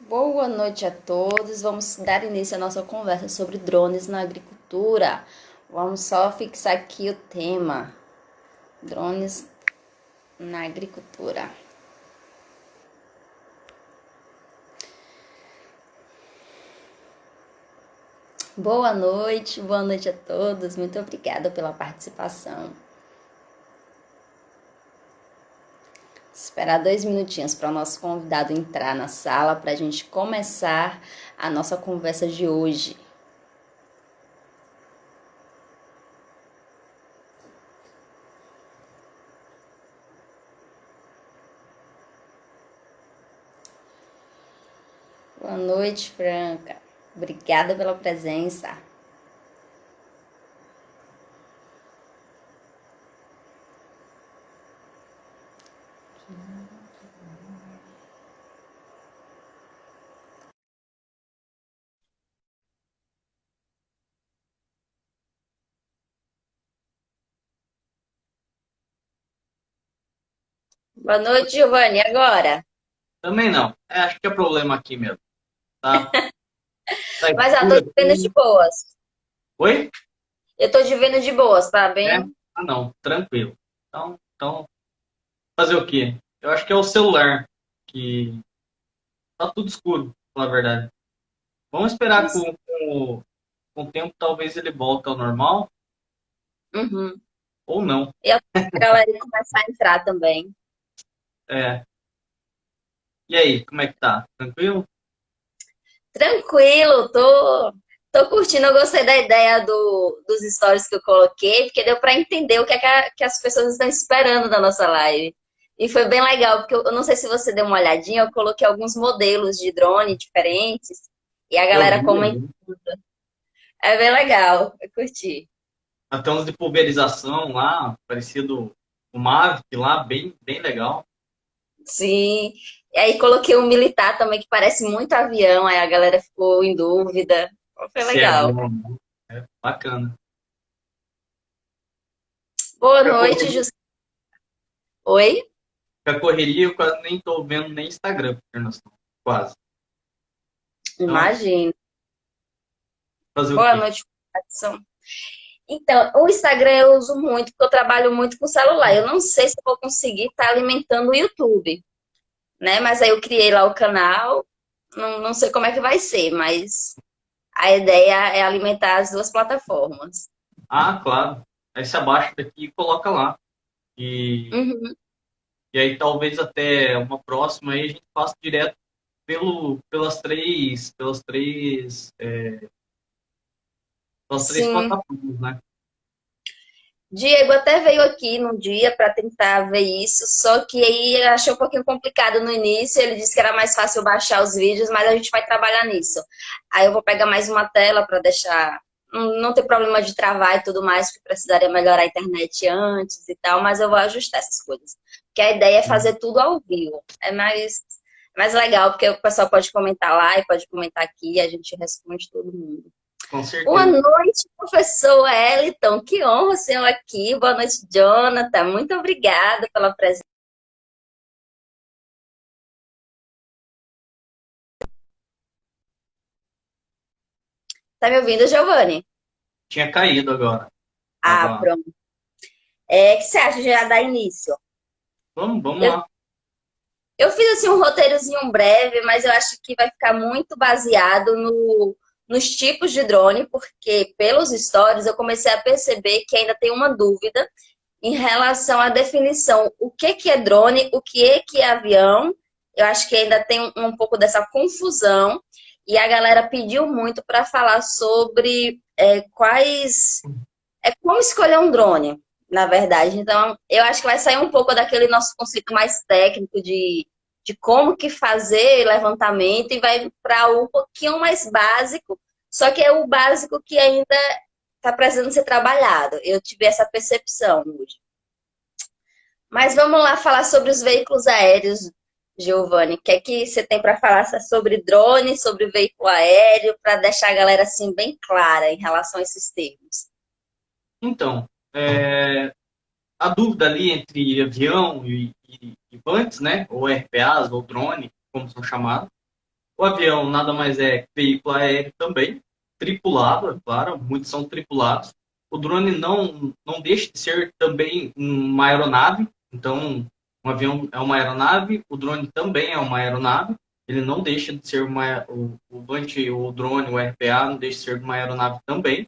Boa noite a todos. Vamos dar início à nossa conversa sobre drones na agricultura. Vamos só fixar aqui o tema: drones na agricultura. Boa noite a todos. Muito obrigada pela participação. Esperar 2 minutinhos para o nosso convidado entrar na sala para a gente começar a nossa conversa de hoje. Boa noite, Franca. Obrigada pela presença. Boa noite, Giovanni. E agora? Também não. Acho que é problema aqui mesmo. Tá, tá Mas eu tô escuro te vendo de aqui. boas. Oi? Eu tô te vendo de boas, tá É? bem? Ah, não. Tranquilo. Então, fazer o quê? Eu acho que é o celular que tá tudo escuro, na verdade. Vamos esperar com o tempo, talvez ele volte ao normal Uhum. ou não. E a galera começar a entrar também. É. E aí, como é que tá? Tranquilo? Tranquilo, tô curtindo. Eu gostei da ideia dos stories que eu coloquei, porque deu para entender o que, que as pessoas estão esperando da nossa live. E foi bem legal, porque eu não sei se você deu uma olhadinha, eu coloquei alguns modelos de drone diferentes e a Eu galera vi, eu comenta. vi. É bem legal, eu curti. Até uns de pulverização lá, parecido o Mavic lá, bem legal. Sim. E aí coloquei um militar também que parece muito avião, aí a galera ficou em dúvida. Foi Se é legal. avião, né? É bacana. Boa A noite, correria Jus. Oi? Com a correria, eu quase nem tô vendo nem Instagram, quase. Então, Imagina. fazer o Boa quê? noite, Watson. Então, o Instagram eu uso muito, porque eu trabalho muito com celular. Eu não sei se eu vou conseguir estar alimentando o YouTube, né? Mas aí eu criei lá o canal, não sei como é que vai ser, mas a ideia é alimentar as duas plataformas. Ah, claro. Aí você abaixa daqui e coloca lá. E, Uhum. e aí talvez até uma próxima aí a gente faça direto pelas três Sim. plataformas, né? Diego até veio aqui num dia para tentar ver isso, só que aí achou um pouquinho complicado no início. Ele disse que era mais fácil baixar os vídeos, mas a gente vai trabalhar nisso. Aí eu vou pegar mais uma tela para deixar. Não ter problema de travar e tudo mais, porque precisaria melhorar a internet antes e tal, mas eu vou ajustar essas coisas. Porque a ideia é fazer tudo ao vivo. É mais legal, porque o pessoal pode comentar lá e pode comentar aqui, e a gente responde todo mundo. Com Boa certeza. noite, professor Wellington. Que honra o senhor aqui. Boa noite, Jonathan. Muito obrigada pela presença. Tá me ouvindo, Giovanni? Tinha caído agora. Ah, Tava. pronto. O que você acha de já dar início? Vamos Eu, lá. eu fiz assim um roteirozinho breve, mas eu acho que vai ficar muito baseado nos tipos de drone, porque pelos stories eu comecei a perceber que ainda tem uma dúvida em relação à definição. O que é drone, o que é avião? Eu acho que ainda tem um pouco dessa confusão. E a galera pediu muito para falar sobre como escolher um drone, na verdade. Então, eu acho que vai sair um pouco daquele nosso conceito mais técnico de como que fazer levantamento e vai para um pouquinho mais básico, só que é o básico que ainda está precisando ser trabalhado. Eu tive essa percepção hoje. Mas vamos lá falar sobre os veículos aéreos, Giovanni. O que é que você tem para falar sobre drone, sobre veículo aéreo, para deixar a galera assim bem clara em relação a esses termos? Então, a dúvida ali entre avião e bantes, né? Ou RPAs, ou drone, como são chamados. O avião nada mais é que veículo aéreo também, tripulado, é claro, muitos são tripulados. O drone não deixa de ser também uma aeronave, então um avião é uma aeronave, o drone também é uma aeronave, ele não deixa de ser o Vant, o drone, o RPA, não deixa de ser uma aeronave também.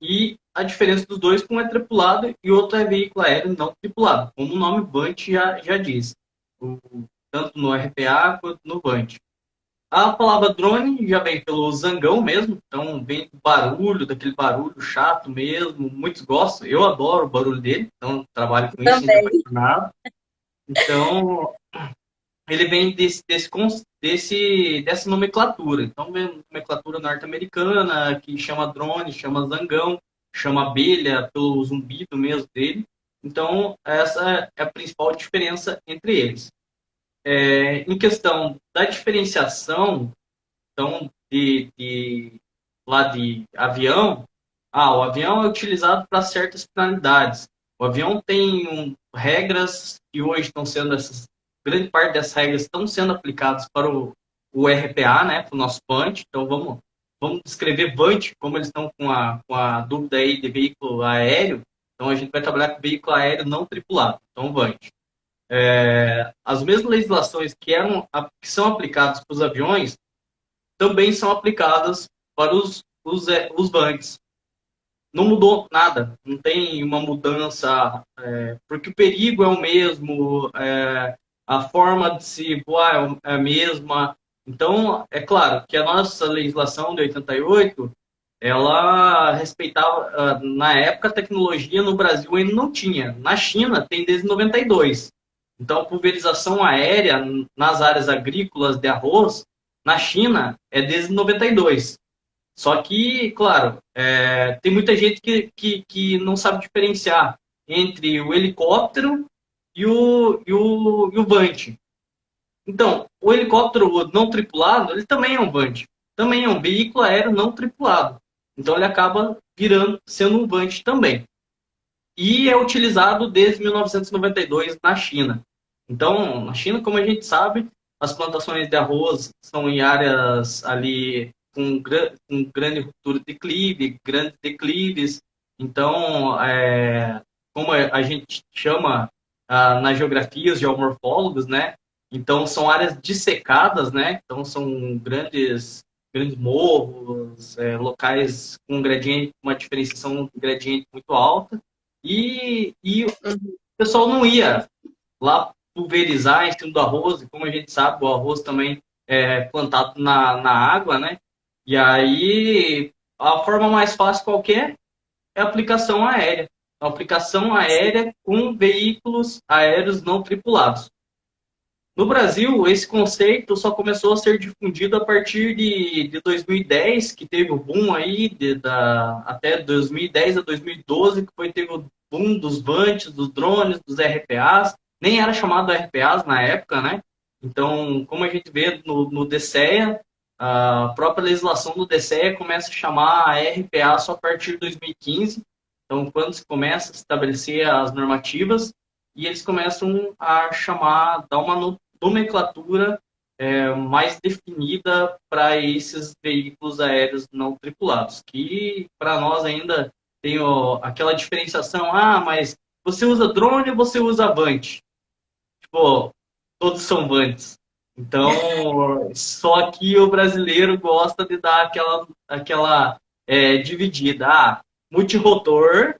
E a diferença dos dois, um é tripulado e o outro é veículo aéreo não tripulado, como o nome Vant já diz, o, tanto no RPA quanto no Vant. A palavra drone já vem pelo zangão mesmo, então vem do barulho, daquele barulho chato mesmo, muitos gostam, eu adoro o barulho dele, então trabalho com isso, ainda Também. apaixonado. Então, ele vem dessa nomenclatura. Então, vem nomenclatura norte-americana, que chama drone, chama zangão, chama abelha, pelo zumbido mesmo dele. Então, essa é a principal diferença entre eles. Em questão da diferenciação, então, lá de avião, o avião é utilizado para certas finalidades. O avião tem regras que hoje estão sendo, grande parte dessas regras estão sendo aplicadas para o RPA, né, para o nosso VANT. Então, vamos descrever VANT, como eles estão com a dúvida aí de veículo aéreo. Então, a gente vai trabalhar com veículo aéreo não tripulado, então VANT. As mesmas legislações que são aplicadas para os aviões também são aplicadas para os VANTs. Não mudou nada, não tem uma mudança, porque o perigo é o mesmo, a forma de se voar é a mesma. Então, é claro que a nossa legislação de 88, ela respeitava, na época, a tecnologia no Brasil ainda não tinha. Na China, tem desde 92. Então, a pulverização aérea nas áreas agrícolas de arroz, na China, é desde 92. Só que, claro, tem muita gente que não sabe diferenciar entre o helicóptero e o Vant. Então, o helicóptero não tripulado, ele também é um Vant. Também é um veículo aéreo não tripulado. Então, ele acaba sendo um Vant também. E é utilizado desde 1992 na China. Então, na China, como a gente sabe, as plantações de arroz são em áreas ali com grande ruptura de declive, grandes declives. Então, como a gente chama nas geografias geomorfólogos, né? Então, são áreas dissecadas, né? Então, são grandes morros, locais com gradiente, uma diferenciação de gradiente muito alta. E o Uhum. pessoal não ia lá pulverizar em cima do arroz, e como a gente sabe, o arroz também é plantado na água, né? E aí a forma mais fácil qualquer é a aplicação aérea. A aplicação aérea com veículos aéreos não tripulados. No Brasil, esse conceito só começou a ser difundido a partir de 2010, que teve o boom aí, até 2010 a 2012, teve o boom dos VANTs, dos drones, dos RPAs. Nem era chamado RPAs na época, né? Então, como a gente vê no DCEA, a própria legislação do DCEA começa a chamar a RPA só a partir de 2015. Então, quando se começa a estabelecer as normativas, e eles começam a chamar, dar uma nomenclatura mais definida para esses veículos aéreos não tripulados, que para nós ainda tem aquela diferenciação, mas você usa drone ou você usa Vant? Tipo, todos são Vants. Então, só que o brasileiro gosta de dar aquela dividida. Multirotor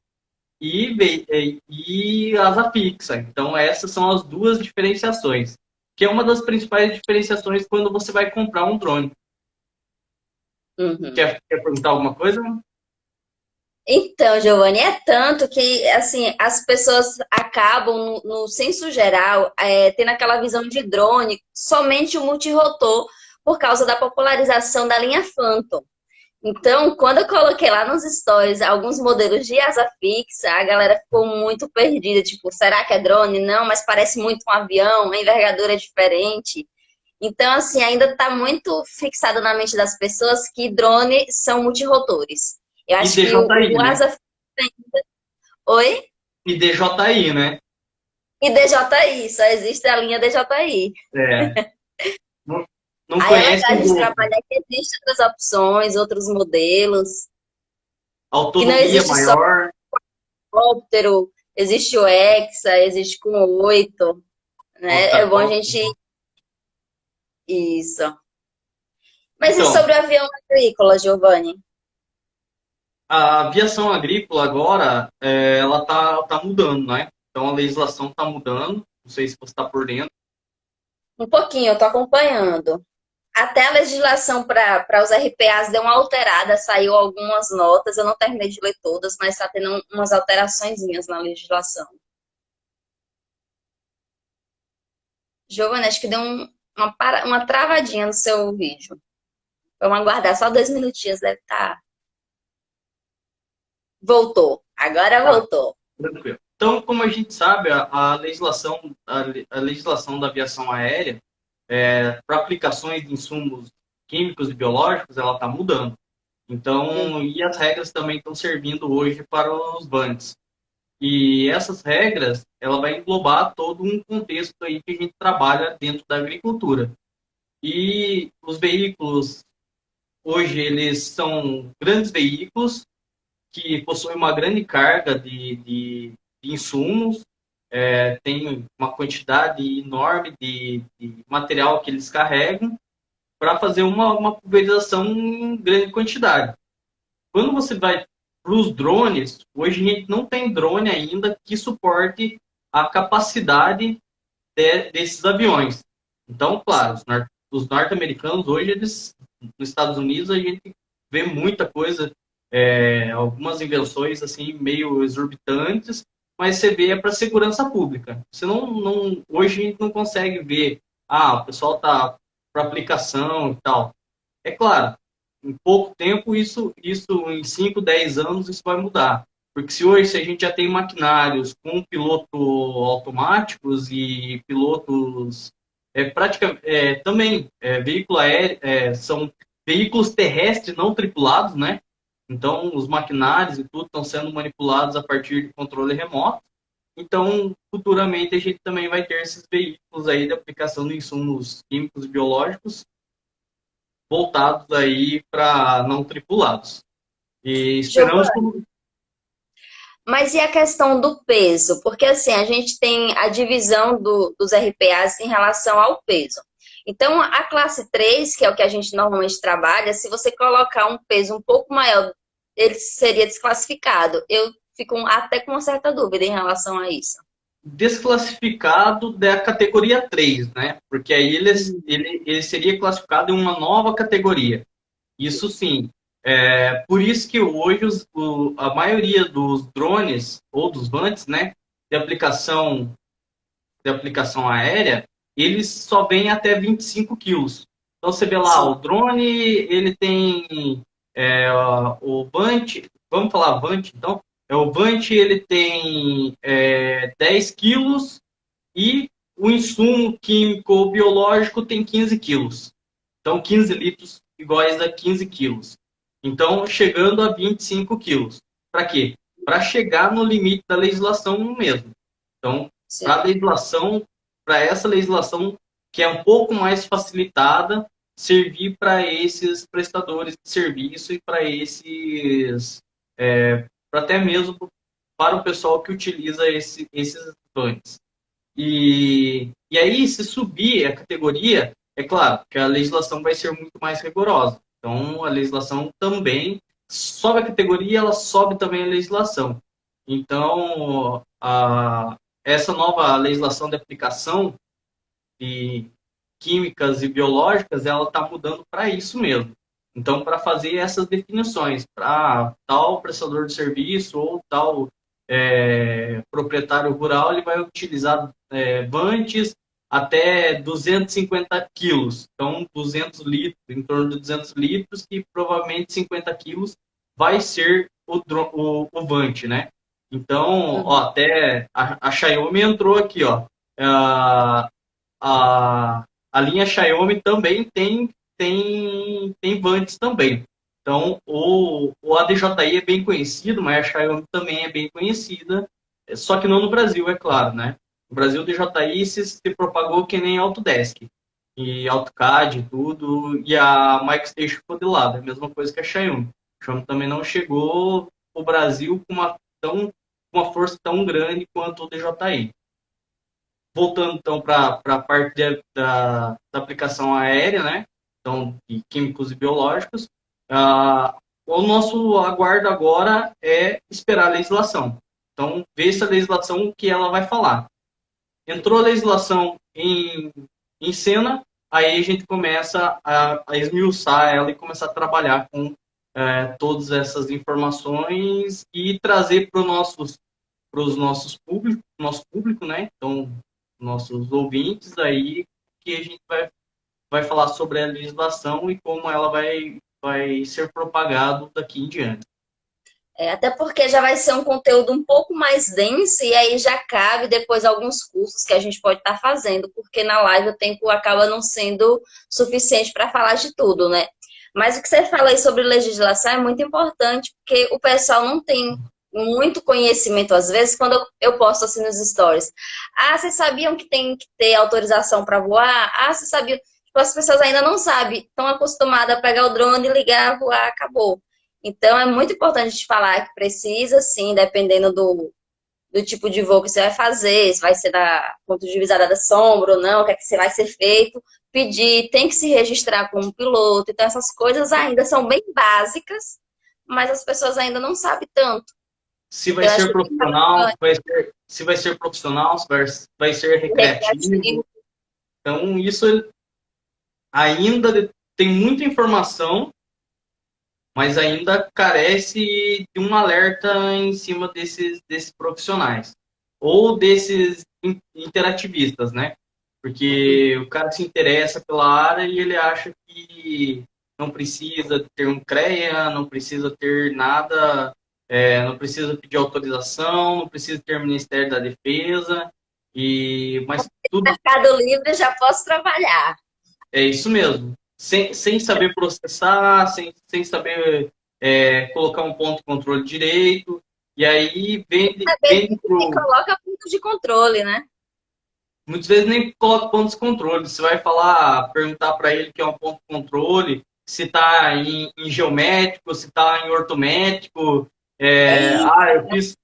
e asa fixa. Então, essas são as duas diferenciações, que é uma das principais diferenciações quando você vai comprar um drone. Uhum. Quer perguntar alguma coisa? Então, Giovanni, é tanto que assim as pessoas acabam, no senso geral, tendo aquela visão de drone somente o multirotor por causa da popularização da linha Phantom. Então, quando eu coloquei lá nos stories alguns modelos de asa fixa, a galera ficou muito perdida. Tipo, será que é drone? Não, mas parece muito um avião, a envergadura é diferente. Então, assim, ainda está muito fixado na mente das pessoas que drone são multirotores. Eu E acho que DJI, o né? asa... Oi? E DJI, né? E DJI, só existe a linha DJI. É. não Aí é conhece legal a o gente outro. trabalhar que existem outras opções, outros modelos, que não Autonomia existe só maior. o helicóptero, existe o Hexa, existe com 8, né? É bom a Octacopter. gente... Isso. Mas e Então, sobre o avião agrícola, Giovanni? a aviação agrícola agora, ela tá mudando, né? Então a legislação está mudando. Não sei se você está por dentro. Um pouquinho, eu tô acompanhando. Até a legislação para os RPAs deu uma alterada, saiu algumas notas, eu não terminei de ler todas, mas está tendo umas alteraçõezinhas na legislação. Giovanni, acho que deu uma travadinha no seu vídeo. Vamos aguardar só 2 minutinhos, deve estar. Voltou. Agora Tá, voltou. tranquilo. Então, como a gente sabe, a legislação da aviação aérea, para aplicações de insumos químicos e biológicos, ela está mudando. Hum. Então, e as regras também estão servindo hoje para os banques. E essas regras, ela vai englobar todo um contexto aí que a gente trabalha dentro da agricultura. E os veículos, hoje, eles são grandes veículos que possuem uma grande carga de insumos, tem uma quantidade enorme de material que eles carregam para fazer uma pulverização em grande quantidade. Quando você vai para os drones, hoje a gente não tem drone ainda que suporte a capacidade desses aviões. Então, claro, os norte-americanos hoje, eles, nos Estados Unidos, a gente vê muita coisa, algumas invenções assim meio exorbitantes, mas você vê para segurança pública. Você hoje a gente não consegue ver, o pessoal tá para aplicação e tal. É claro, em pouco tempo, isso em 5, 10 anos, isso vai mudar. Porque se a gente já tem maquinários com piloto automáticos e pilotos também veículo aéreo, são veículos terrestres não tripulados, né? Então os maquinários e tudo estão sendo manipulados a partir de controle remoto. Então, futuramente a gente também vai ter esses veículos aí de aplicação de insumos químicos e biológicos voltados aí para não tripulados. E esperamos que... Giovanni, mas e a questão do peso? Porque assim, a gente tem a divisão dos RPAs em relação ao peso. Então, a classe 3, que é o que a gente normalmente trabalha, se você colocar um peso um pouco maior, ele seria desclassificado. Eu fico até com uma certa dúvida em relação a isso. desclassificado da categoria 3, né? Porque aí ele seria classificado em uma nova categoria. Isso sim. Por isso que hoje a maioria dos drones ou dos VANTs, né, de aplicação aérea, eles só vêm até 25 quilos. Então você vê lá, Sim, o drone, ele tem o Vant, vamos falar Vant, então, o Vant ele tem 10 quilos e o insumo químico ou biológico tem 15 quilos. Então, 15 litros iguais a 15 quilos. Então, chegando a 25 quilos. Para quê? Para chegar no limite da legislação mesmo. Então, sim. para legislação, para essa legislação que é um pouco mais facilitada, servir para esses prestadores de serviço e para para até mesmo para o pessoal que utiliza esses banks. E aí, se subir a categoria, é claro que a legislação vai ser muito mais rigorosa. Então, a legislação também sobe a categoria, ela sobe também a legislação. Então, essa nova legislação de aplicação de químicas e biológicas, ela está mudando para isso mesmo. Então, para fazer essas definições, para tal prestador de serviço ou tal proprietário rural, ele vai utilizar vantes até 250 quilos. Então, 200 litros, em torno de 200 litros, que provavelmente 50 quilos vai ser o vante, né? Então, ó, Uhum. até a Xiaomi entrou aqui, ó. A, a linha Xiaomi também tem vantes também. Então, o ADJI é bem conhecido, mas a Xiaomi também é bem conhecida, só que não no Brasil, é claro, né? No Brasil, o DJI se propagou que nem Autodesk. e AutoCAD e tudo, e a MicroStation ficou de lado, é a mesma coisa que a Xiaomi. A Xiaomi também não chegou o Brasil com uma força tão grande quanto o DJI. Voltando então para a parte da aplicação aérea, né? Então, de químicos e biológicos, o nosso aguardo agora é esperar a legislação. Então, ver se a legislação o que ela vai falar. Entrou a legislação em cena, aí a gente começa a esmiuçar ela e começar a trabalhar com todas essas informações e trazer para os nossos públicos, nosso público, né? Então, nossos ouvintes aí, que a gente vai falar sobre a legislação e como ela vai ser propagado daqui em diante. Até porque já vai ser um conteúdo um pouco mais denso e aí já cabe depois alguns cursos que a gente pode estar fazendo, porque na live o tempo acaba não sendo suficiente para falar de tudo, né? Mas o que você fala aí sobre legislação é muito importante, porque o pessoal não tem muito conhecimento, às vezes, quando eu posto assim nos stories. Ah, vocês sabiam que tem que ter autorização para voar? Ah, vocês sabiam? Tipo, as pessoas ainda não sabem, estão acostumadas a pegar o drone, ligar, voar, acabou. Então, é muito importante a gente falar que precisa, sim, dependendo do tipo de voo que você vai fazer, se vai ser da ponto de visada da sombra ou não, o que é que você vai ser feito, pedir, tem que se registrar como piloto. Então, essas coisas ainda são bem básicas, mas as pessoas ainda não sabem tanto. Se vai Então, eu acho ser que profissional, se vai ser profissional, se vai ser é recreativo. recreativo. Então, isso ainda tem muita informação, mas ainda carece de um alerta em cima desses profissionais. Ou desses interativistas, né? Porque o cara se interessa pela área e ele acha que não precisa ter um CREA, não precisa ter nada, não precisa pedir autorização, não precisa ter Ministério da Defesa, mas tudo Mercado Livre já posso trabalhar. é isso mesmo. Sem saber processar, sem saber colocar um ponto de controle direito, e aí Saber vende e coloca ponto de controle, né? muitas vezes nem coloca pontos de controle. Você vai perguntar para ele que é um ponto de controle, se está em geométrico, se está em ortométrico. É isso.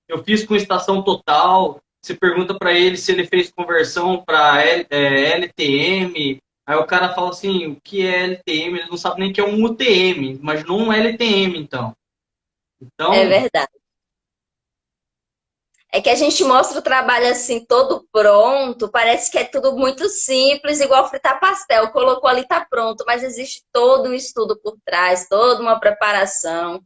Eu fiz com estação total. Você pergunta para ele se ele fez conversão para LTM. Aí o cara fala assim, o que é LTM? Ele não sabe nem que é um UTM, mas não um LTM, então. É Então, verdade. É que a gente mostra o trabalho assim, todo pronto, parece que é tudo muito simples, igual fritar pastel. Colocou ali, tá pronto, mas existe todo um estudo por trás, toda uma preparação.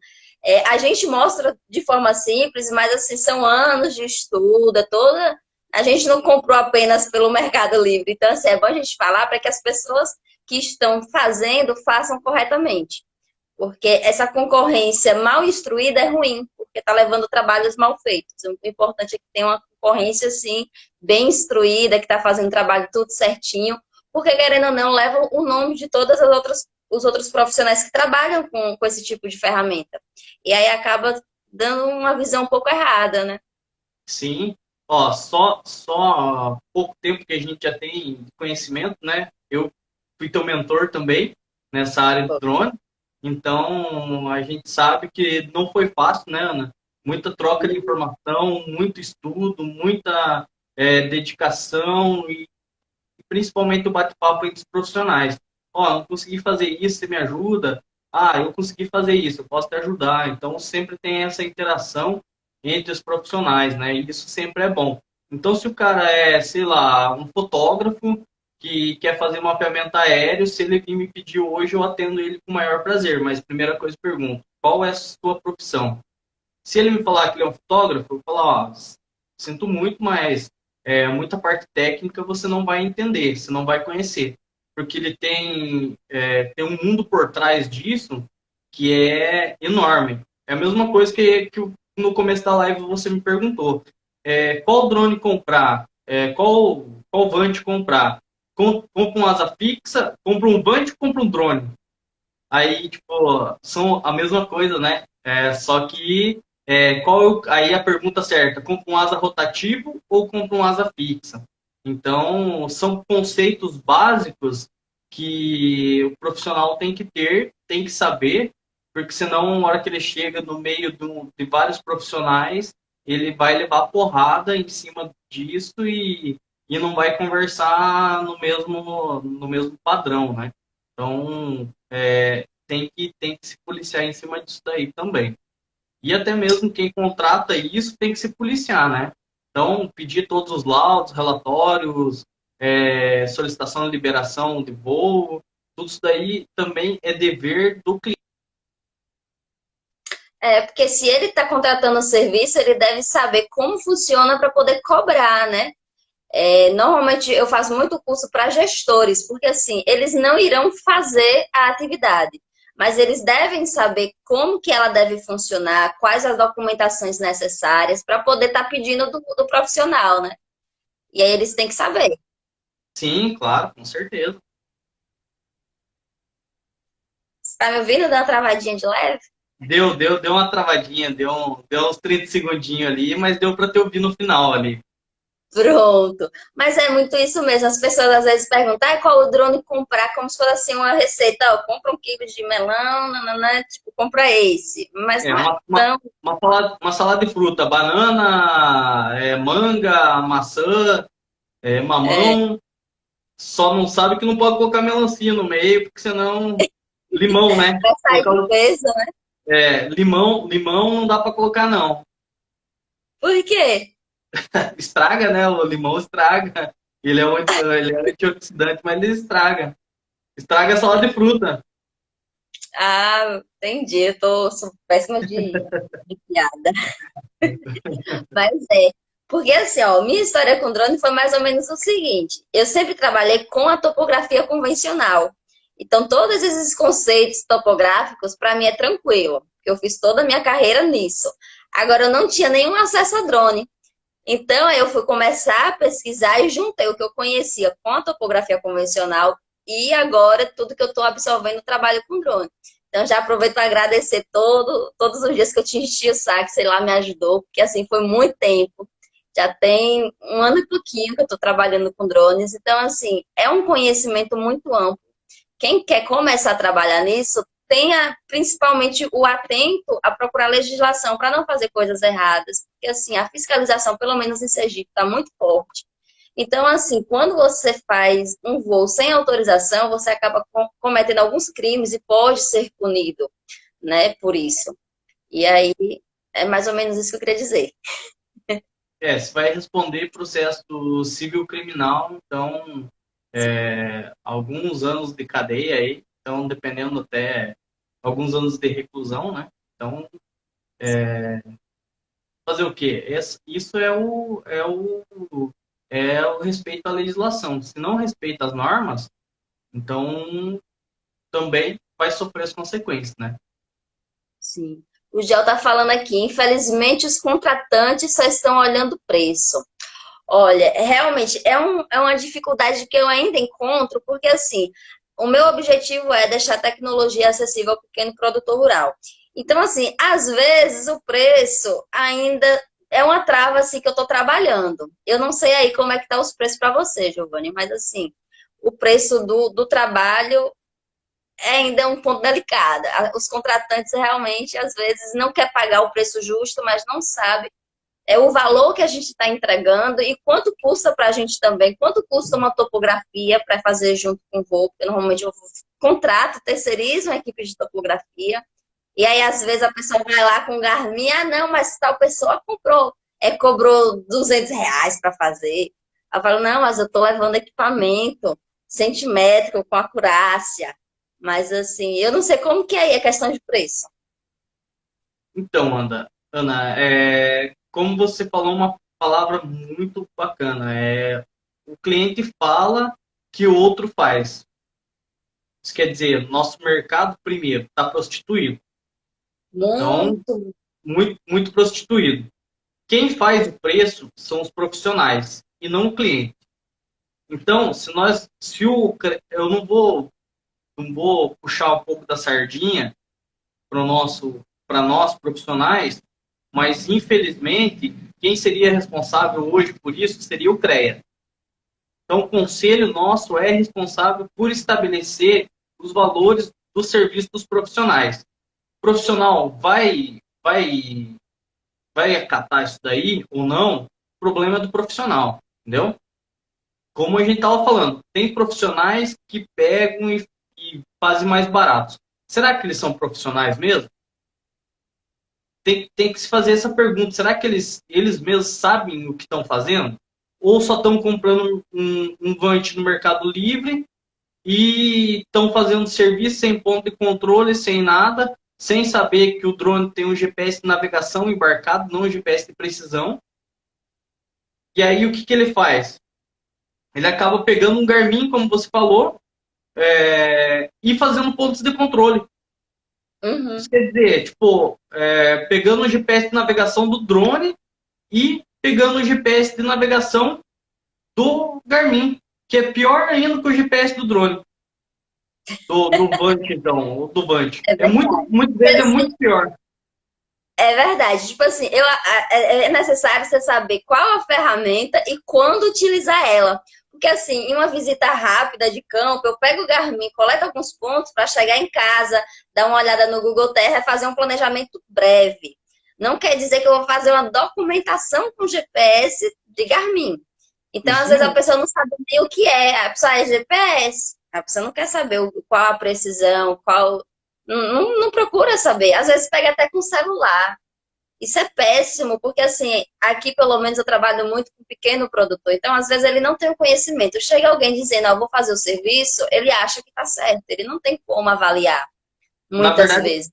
A gente mostra de forma simples, mas assim, são anos de estudo, toda. A gente não comprou apenas pelo Mercado Livre. Então, assim, é bom a gente falar para que as pessoas que estão fazendo façam corretamente. Porque essa concorrência mal instruída é ruim, porque está levando trabalhos mal feitos. O importante é que tenha uma concorrência, assim, bem instruída, que está fazendo o trabalho tudo certinho, porque, querendo ou não, leva o nome de todas as outras os outros profissionais que trabalham com esse tipo de ferramenta. E aí acaba dando uma visão um pouco errada, né? sim, ó, só pouco tempo que a gente já tem conhecimento, né? Eu fui teu mentor também nessa área de drone, então a gente sabe que não foi fácil, né, Ana? Muita troca de informação, muito estudo, muita dedicação e principalmente o bate-papo entre os profissionais. Ó, não consegui fazer isso, você me ajuda? Ah, eu consegui fazer isso, eu posso te ajudar. Então sempre tem essa interação entre os profissionais, né? E isso sempre é bom. Então, se o cara é, sei lá, um fotógrafo que quer fazer um mapeamento aéreo, se ele vir me pedir hoje, eu atendo ele com o maior prazer. Mas primeira coisa, eu pergunto, qual é a sua profissão? Se ele me falar que ele é um fotógrafo, eu vou falar, ó, sinto muito, mas muita parte técnica você não vai entender, você não vai conhecer. Porque ele tem um mundo por trás disso que é enorme. É a mesma coisa que no começo da live você me perguntou. Qual drone comprar? Qual Vant comprar? Compra um asa fixa, compra um Vant ou compra um drone? Aí, tipo, são a mesma coisa, né? Só que aí a pergunta certa, compra um asa rotativo ou compra um asa fixa? Então, são conceitos básicos que o profissional tem que ter, tem que saber, porque senão, na hora que ele chega no meio de vários profissionais, ele vai levar porrada em cima disso e não vai conversar no mesmo padrão, né? Então, tem que se policiar em cima disso daí também. E até mesmo quem contrata isso tem que se policiar, né? Então, pedir todos os laudos, relatórios, solicitação de liberação de voo, tudo isso daí também é dever do cliente. Porque se ele está contratando o serviço, ele deve saber como funciona para poder cobrar, né? Normalmente eu faço muito curso para gestores, porque assim, eles não irão fazer a atividade, mas eles devem saber como que ela deve funcionar, quais as documentações necessárias para poder estar pedindo do profissional, né? E aí eles têm que saber. Sim, claro, com certeza. Você tá me ouvindo? Dá uma travadinha de leve? Deu uma travadinha, deu uns 30 segundinhos ali, mas deu para te ouvir no final ali. Pronto. Mas é muito isso mesmo. As pessoas às vezes perguntam qual o drone comprar, como se fosse assim uma receita. Ó, compra um quilo de melão, nananã, tipo, compra esse. Mas É não é uma, uma, tão. uma salada de fruta, banana, manga, maçã, É, mamão. Só não sabe que não pode colocar melancia no meio, porque senão. Limão, né? vai sair Colocar, de peso, né? limão não dá para colocar, não. Por quê? Estraga, né? O limão estraga. Ele é antioxidante, mas ele estraga. Estraga a salada de fruta. Ah, entendi. Sou péssima de piada. Mas porque assim, ó, minha história com drone foi mais ou menos o seguinte: eu sempre trabalhei com a topografia convencional. Então, todos esses conceitos topográficos, para mim, é tranquilo, porque eu fiz toda a minha carreira nisso. Agora, eu não tinha nenhum acesso a drone. Então, eu fui começar a pesquisar e juntei o que eu conhecia com a topografia convencional e agora tudo que eu estou absorvendo trabalho com drone. Então, já aproveito para agradecer todos os dias que eu te enchi o saco, sei lá, me ajudou, porque assim foi muito tempo. Já tem um ano e pouquinho que eu estou trabalhando com drones. Então, assim, é um conhecimento muito amplo. Quem quer começar a trabalhar nisso, tenha principalmente o atento a procurar legislação para não fazer coisas erradas. Porque, assim, a fiscalização, pelo menos em Sergipe, está muito forte. Então, assim, quando você faz um voo sem autorização, você acaba cometendo alguns crimes e pode ser punido, né, por isso. E aí, é mais ou menos isso que eu queria dizer. Você vai responder processo civil criminal, então, alguns anos de cadeia aí, então, dependendo até alguns anos de reclusão, né? Então, fazer o quê? Isso é o respeito à legislação. Se não respeita as normas, então também vai sofrer as consequências, né? Sim. O Gel está falando aqui, infelizmente os contratantes só estão olhando o preço. Olha, realmente é uma dificuldade que eu ainda encontro, porque assim, o meu objetivo é deixar a tecnologia acessível ao pequeno produtor rural. Então, assim, às vezes o preço ainda é uma trava assim que eu estou trabalhando. Eu não sei aí como é que tá os preços para você, Giovanni, mas assim, o preço do trabalho ainda é um ponto delicado. Os contratantes realmente, às vezes, não quer pagar o preço justo, mas não sabe o valor que a gente está entregando e quanto custa para a gente também, quanto custa uma topografia para fazer junto com o voo, porque normalmente eu contrato, terceirizo uma equipe de topografia, e aí às vezes a pessoa vai lá com o Garmin, não, mas tal pessoa cobrou R$ 200 para fazer. Eu falo, não, mas eu estou levando equipamento centimétrico com acurácia, mas assim, eu não sei como que é aí a questão de preço. Então, Ana, como você falou uma palavra muito bacana, o cliente fala que o outro faz. Isso quer dizer, nosso mercado primeiro está prostituído. Então, Muito. muito prostituído. Quem faz o preço são os profissionais e não o cliente. Então, eu não vou puxar um pouco da sardinha para nós profissionais, mas infelizmente quem seria responsável hoje por isso seria o CREA. Então, o conselho nosso é responsável por estabelecer os valores do serviço dos profissionais. O profissional vai acatar isso daí ou não? O problema é do profissional, entendeu? Como a gente estava falando, tem profissionais que pegam e fazem mais baratos. Será que eles são profissionais mesmo? Tem que se fazer essa pergunta. Será que eles mesmos sabem o que estão fazendo? Ou só estão comprando um Vant no Mercado Livre e estão fazendo serviço sem ponto de controle, sem nada, sem saber que o drone tem um GPS de navegação embarcado, não um GPS de precisão. E aí o que ele faz? Ele acaba pegando um Garmin, como você falou, e fazendo pontos de controle. Uhum. Isso quer dizer, tipo, pegando o GPS de navegação do drone e pegando o GPS de navegação do Garmin, que é pior ainda que o GPS do drone. Do Vant, então, do Vant. É verdade. Muito Tipo vezes é assim, muito pior. é verdade. Tipo assim, é necessário você saber qual a ferramenta e quando utilizar ela. Porque assim, em uma visita rápida de campo, eu pego o Garmin, coleto alguns pontos para chegar em casa, dar uma olhada no Google Terra e fazer um planejamento breve. Não quer dizer que eu vou fazer uma documentação com GPS de Garmin. Então, às Isso vezes, a mesmo. pessoa não sabe nem o que é. A pessoa é GPS. A pessoa não quer saber qual a precisão, qual. Não procura saber. Às vezes, pega até com o celular. Isso é péssimo, porque assim, aqui pelo menos eu trabalho muito com pequeno produtor, então às vezes ele não tem o conhecimento. Chega alguém dizendo, eu vou fazer o serviço, ele acha que está certo, ele não tem como avaliar, Na muitas verdade, vezes.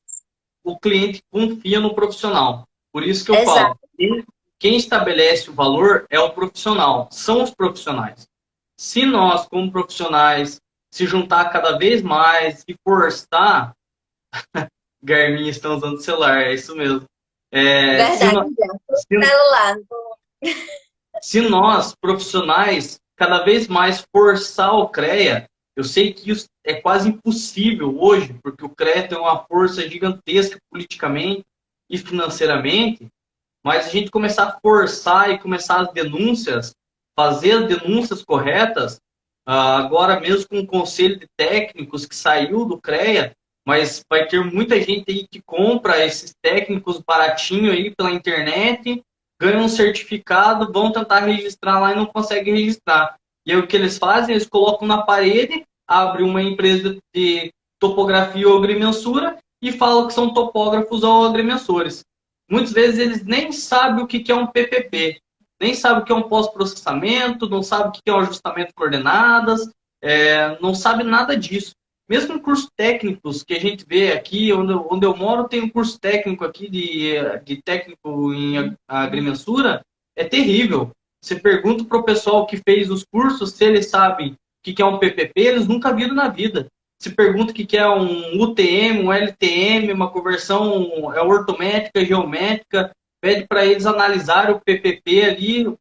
o cliente confia no profissional. Por isso que eu falo, Exato. quem estabelece o valor é o profissional, são os profissionais. Se nós, como profissionais, se juntar cada vez mais e forçar, Garmin estão usando celular, é isso mesmo. É, se, Verdade, no- se, celular. se nós, profissionais, cada vez mais forçar o CREA, eu sei que isso é quase impossível hoje, porque o CREA tem uma força gigantesca politicamente e financeiramente, mas a gente começar a forçar e começar as denúncias, fazer as denúncias corretas, agora mesmo com o conselho de técnicos que saiu do CREA, mas vai ter muita gente aí que compra esses técnicos baratinho aí pela internet, ganha um certificado, vão tentar registrar lá e não conseguem registrar. E aí o que eles fazem? Eles colocam na parede, abre uma empresa de topografia ou agrimensura e falam que são topógrafos ou agrimensores. Muitas vezes eles nem sabem o que é um PPP, nem sabem o que é um pós-processamento, não sabem o que é um ajustamento de coordenadas, não sabem nada disso. Mesmo em cursos técnicos que a gente vê aqui, onde eu moro, tem um curso técnico aqui de técnico em agrimensura, é terrível. Você pergunta para o pessoal que fez os cursos se eles sabem o que é um PPP, eles nunca viram na vida. Se pergunta o que é um UTM, um LTM, uma conversão ortométrica, geométrica, pede para eles analisarem o PPP ali,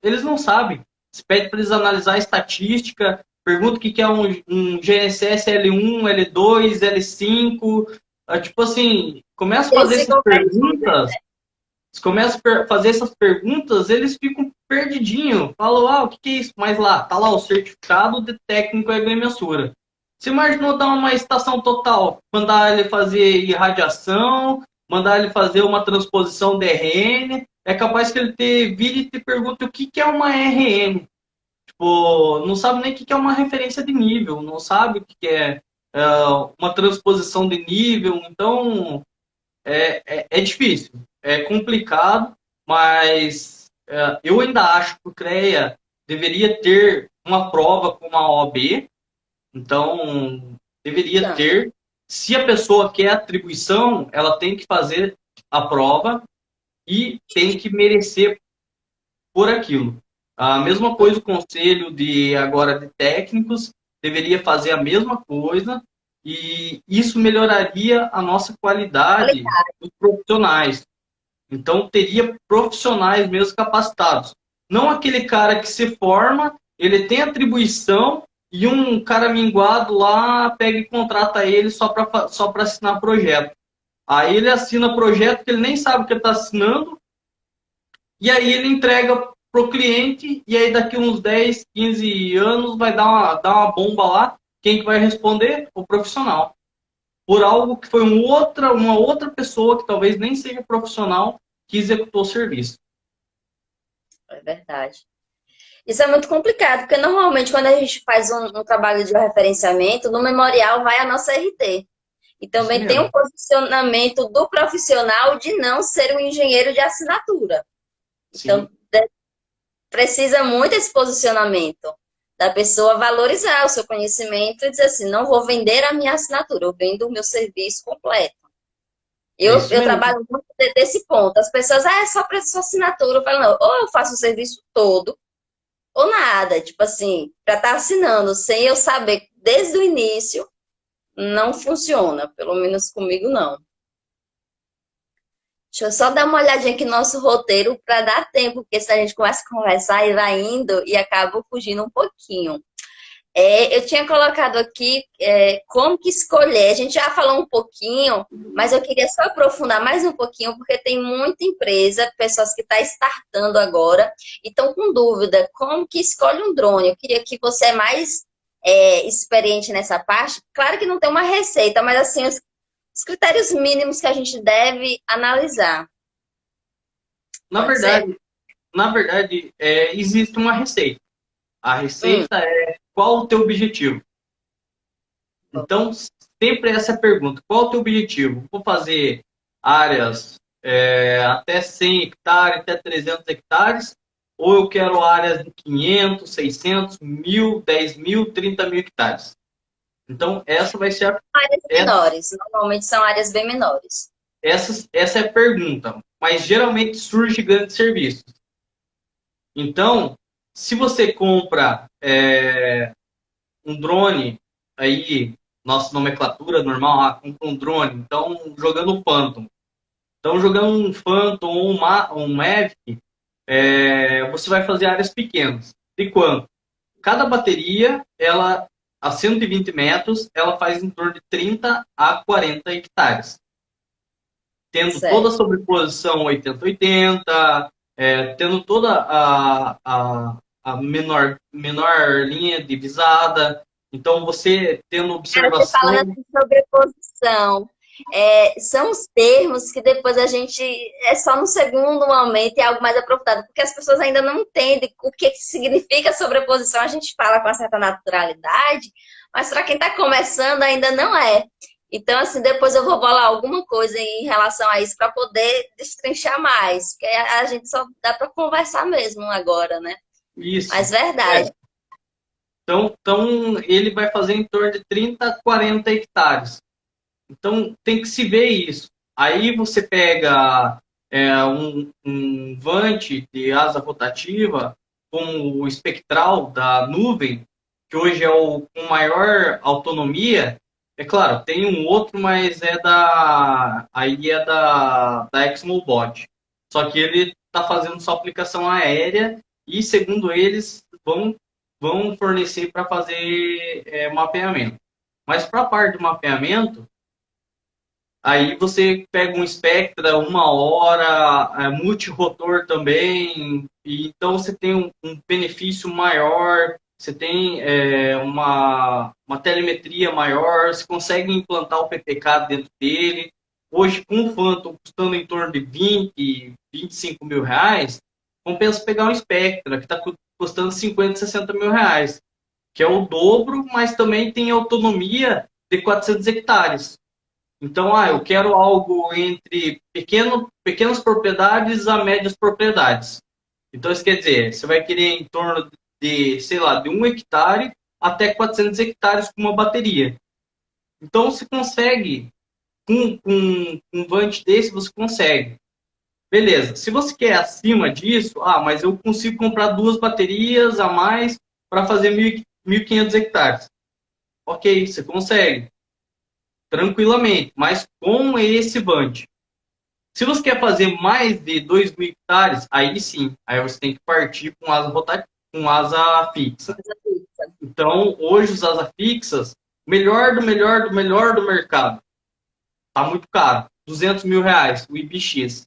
eles não sabem. Se pede para eles analisar a estatística, pergunta o que é um GNSS L1, L2, L5, tipo assim, começa a fazer Eles essas ficam perdidos. perguntas, começam a fazer essas perguntas, eles ficam perdidinhos. Falam, o que é isso? Mas lá, tá lá o certificado de técnico em agrimensura. Você imaginou dar uma estação total, mandar ele fazer irradiação, mandar ele fazer uma transposição DRN, é capaz que ele vire e te pergunte o que é uma RN. Tipo, não sabe nem o que é uma referência de nível, não sabe o que é uma transposição de nível, então é difícil, é complicado, mas eu ainda acho que o CREA deveria ter uma prova como a OAB, então deveria Então, ter. Se a pessoa quer atribuição, ela tem que fazer a prova e tem que merecer por aquilo. A mesma coisa o conselho de técnicos deveria fazer a mesma coisa e isso melhoraria a nossa qualidade dos profissionais. Então teria profissionais mesmo capacitados. Não aquele cara que se forma, ele tem atribuição e um cara minguado lá pega e contrata ele só para assinar projeto. Aí ele assina projeto que ele nem sabe o que ele está assinando e aí ele entrega pro cliente, e aí daqui uns 10, 15 anos vai dar uma bomba lá. Quem que vai responder? O profissional. Por algo que foi uma outra pessoa que talvez nem seja profissional que executou o serviço. É verdade. Isso é muito complicado, porque normalmente quando a gente faz um trabalho de referenciamento, no memorial vai a nossa RT. E Isso também tem um mesmo. posicionamento do profissional de não ser um engenheiro de assinatura. Então, Sim. precisa muito esse posicionamento da pessoa valorizar o seu conhecimento e dizer assim, não vou vender a minha assinatura, eu vendo o meu serviço completo. É Eu, isso eu mesmo. trabalho muito desse ponto. As pessoas, é só para sua assinatura. Eu falo, não, ou eu faço o serviço todo, ou nada. Tipo assim, para estar assinando sem eu saber desde o início, não funciona. Pelo menos comigo, não. Deixa eu só dar uma olhadinha aqui no nosso roteiro para dar tempo, porque se a gente começa a conversar e vai indo e acaba fugindo um pouquinho. Eu tinha colocado aqui como que escolher. A gente já falou um pouquinho, mas eu queria só aprofundar mais um pouquinho, porque tem muita empresa, pessoas que estão startando agora e estão com dúvida como que escolhe um drone. Eu queria que você é mais experiente nessa parte. Claro que não tem uma receita, mas assim, os critérios mínimos que a gente deve analisar. Na Pode ser? verdade, existe uma receita. A Hum, receita é qual o teu objetivo. Então, sempre essa é a pergunta. Qual o teu objetivo? Vou fazer áreas até 100 hectares, até 300 hectares, ou eu quero áreas de 500, 600, 1000, 10.000, 30.000 hectares. Então, áreas essa, menores. Normalmente são áreas bem menores. essa é a pergunta. Mas geralmente surge grandes serviços. Então, se você compra um drone, aí, nossa nomenclatura normal, compra um drone, então jogando o Phantom. Então, jogando um Phantom ou um Mavic, você vai fazer áreas pequenas. De quanto? Cada bateria, ela, a 120 metros, ela faz em torno de 30 a 40 hectares. Tendo toda a Certo. sobreposição 80-80, tendo toda a menor linha divisada. Então, você tendo Cara, você fala observação. nessa sobreposição. São os termos que depois a gente é só no segundo momento e é algo mais aprofundado, porque as pessoas ainda não entendem o que significa sobreposição. A gente fala com uma certa naturalidade, mas para quem está começando ainda não é. Então, assim, depois eu vou bolar alguma coisa em relação a isso para poder destrinchar mais, porque a gente só dá para conversar mesmo agora, né? Isso. Mas verdade. Então, ele vai fazer em torno de 30 a 40 hectares. Então, tem que se ver isso. Aí você pega um Vante de asa rotativa, como o espectral da nuvem, que hoje é o com maior autonomia. É claro, tem um outro, mas aí é da ExmoBot. Só que ele está fazendo sua aplicação aérea e, segundo eles, vão fornecer para fazer mapeamento. Mas para a parte do mapeamento, aí você pega um Spectra, uma hora, multirotor também, e então você tem um benefício maior, você tem uma telemetria maior, você consegue implantar o PPK dentro dele. Hoje, com o Phantom custando em torno de 20, 25 mil reais, compensa pegar um Spectra, que está custando 50, 60 mil reais, que é o dobro, mas também tem autonomia de 400 hectares. Então, eu quero algo entre pequenas propriedades a médias propriedades. Então, isso quer dizer, você vai querer em torno de, sei lá, de 1 hectare até 400 hectares com uma bateria. Então, você consegue, com um Vant desse, você consegue. Beleza. Se você quer acima disso, mas eu consigo comprar 2 baterias a mais para fazer 1.500 hectares. Ok, você consegue tranquilamente, mas com esse Vant. Se você quer fazer mais de 2.000 hectares, aí sim, aí você tem que partir com asa rotativa, com asa fixa. Então, hoje os asa fixas, melhor do melhor do melhor do mercado. Tá muito caro, 200 mil reais, o IBX.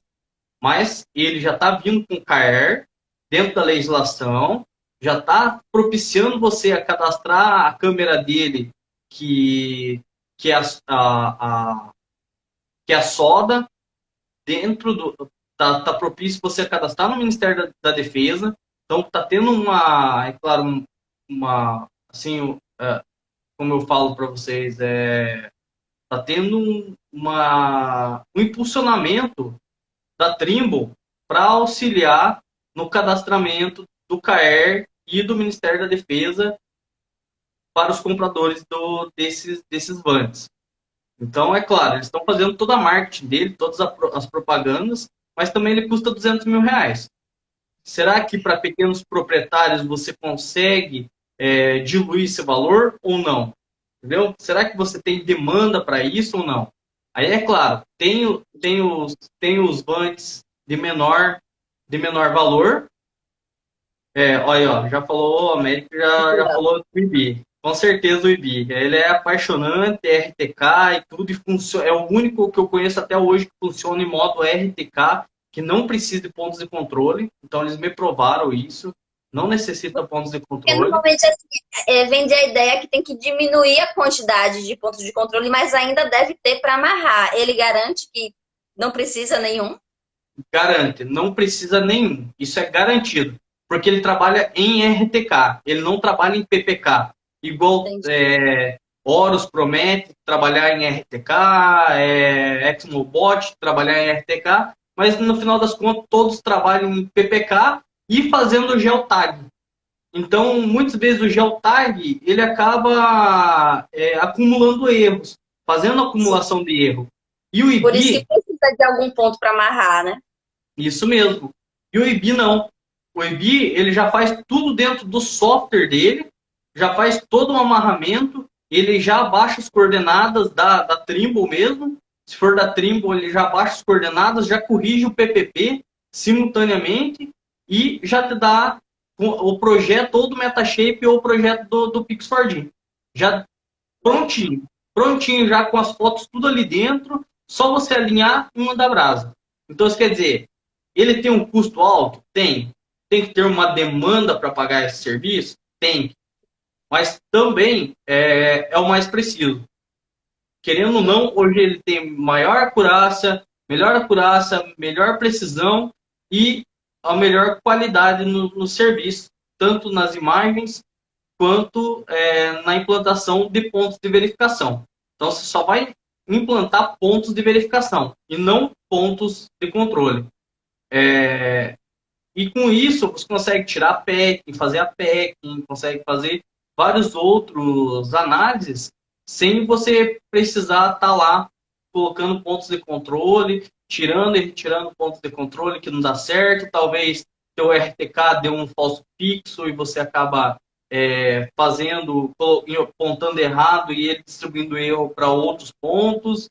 Mas ele já tá vindo com KR, dentro da legislação, já está propiciando você a cadastrar a câmera dele, que é que é a soda, dentro do. Tá propício você cadastrar no Ministério da Defesa. Então está tendo uma, é claro, uma, assim, como eu falo para vocês, tá tendo um impulsionamento da Trimble para auxiliar no cadastramento do CAER e do Ministério da Defesa para os compradores desses vans. Então, é claro, eles estão fazendo toda a marketing dele, todas as propagandas, mas também ele custa R$ 200 mil. Será que para pequenos proprietários você consegue diluir esse valor ou não? Entendeu? Será que você tem demanda para isso ou não? Aí é claro, tem os vans de menor valor. Olha aí, ó, já falou, o Américo já falou do IB. Com certeza o IB. Ele é apaixonante, é RTK e tudo, e funciona. É o único que eu conheço até hoje que funciona em modo RTK, que não precisa de pontos de controle. Então eles me provaram isso. Não necessita pontos de Porque controle. normalmente assim, vende a ideia que tem que diminuir a quantidade de pontos de controle, mas ainda deve ter para amarrar. Ele garante que não precisa nenhum. Garante, não precisa nenhum. Isso é garantido. Porque ele trabalha em RTK, ele não trabalha em PPK. Igual Entendi. Horus promete trabalhar em RTK, Exmobot trabalhar em RTK, mas no final das contas todos trabalham em PPK e fazendo geotag. Então, muitas vezes o geotag ele acaba acumulando erros, fazendo Sim. acumulação de erro. E o Por isso que IBI, precisa de algum ponto para amarrar, né? isso mesmo. E o IBI não. O IBI ele já faz tudo dentro do software dele, já faz todo o amarramento, ele já baixa as coordenadas da Trimble mesmo. Se for da Trimble, ele já baixa as coordenadas, já corrige o PPP simultaneamente e já te dá o projeto ou do Metashape ou o projeto do Pix4D. Já prontinho. Prontinho, já com as fotos tudo ali dentro, só você alinhar e mandar brasa. Então, isso quer dizer, ele tem um custo alto? Tem. Tem que ter uma demanda para pagar esse serviço? Tem. Mas também é o mais preciso. Querendo ou não, hoje ele tem melhor acurácia, melhor precisão e a melhor qualidade no serviço, tanto nas imagens quanto na implantação de pontos de verificação. Então, você só vai implantar pontos de verificação e não pontos de controle. E com isso, você consegue tirar a packing, fazer a packing, consegue fazer vários outros análises sem você precisar estar lá colocando pontos de controle, tirando e retirando pontos de controle que não dá certo. Talvez teu RTK deu um falso fixo e você acaba apontando errado e ele distribuindo erro para outros pontos.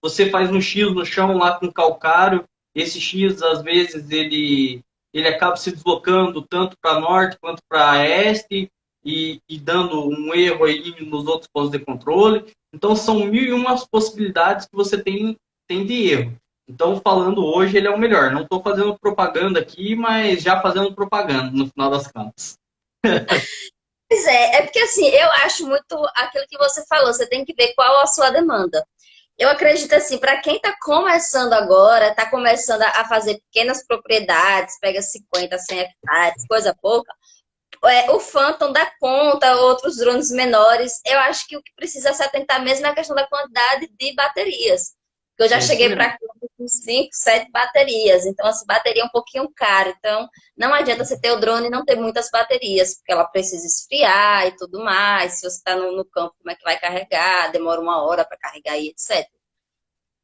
Você faz um X no chão lá com calcário, esse X, às vezes, ele acaba se deslocando tanto para norte quanto para este e dando um erro aí nos outros pontos de controle. Então, são mil e umas possibilidades que você tem de erro. Então, falando hoje, ele é o melhor. Não estou fazendo propaganda aqui, mas já fazendo propaganda, no final das contas. Pois é porque assim, eu acho muito aquilo que você falou, você tem que ver qual a sua demanda. Eu acredito assim, para quem está começando agora, está começando a fazer pequenas propriedades, pega 50, 100 hectares, coisa pouca, o Phantom dá conta, outros drones menores. Eu acho que o que precisa se atentar mesmo é a questão da quantidade de baterias. Eu já É isso cheguei mesmo. para com 5, 7 baterias. Então, essa bateria é um pouquinho cara. Então, não adianta você ter o drone e não ter muitas baterias, porque ela precisa esfriar e tudo mais. Se você está no campo, como é que vai carregar? Demora 1 hora para carregar e etc.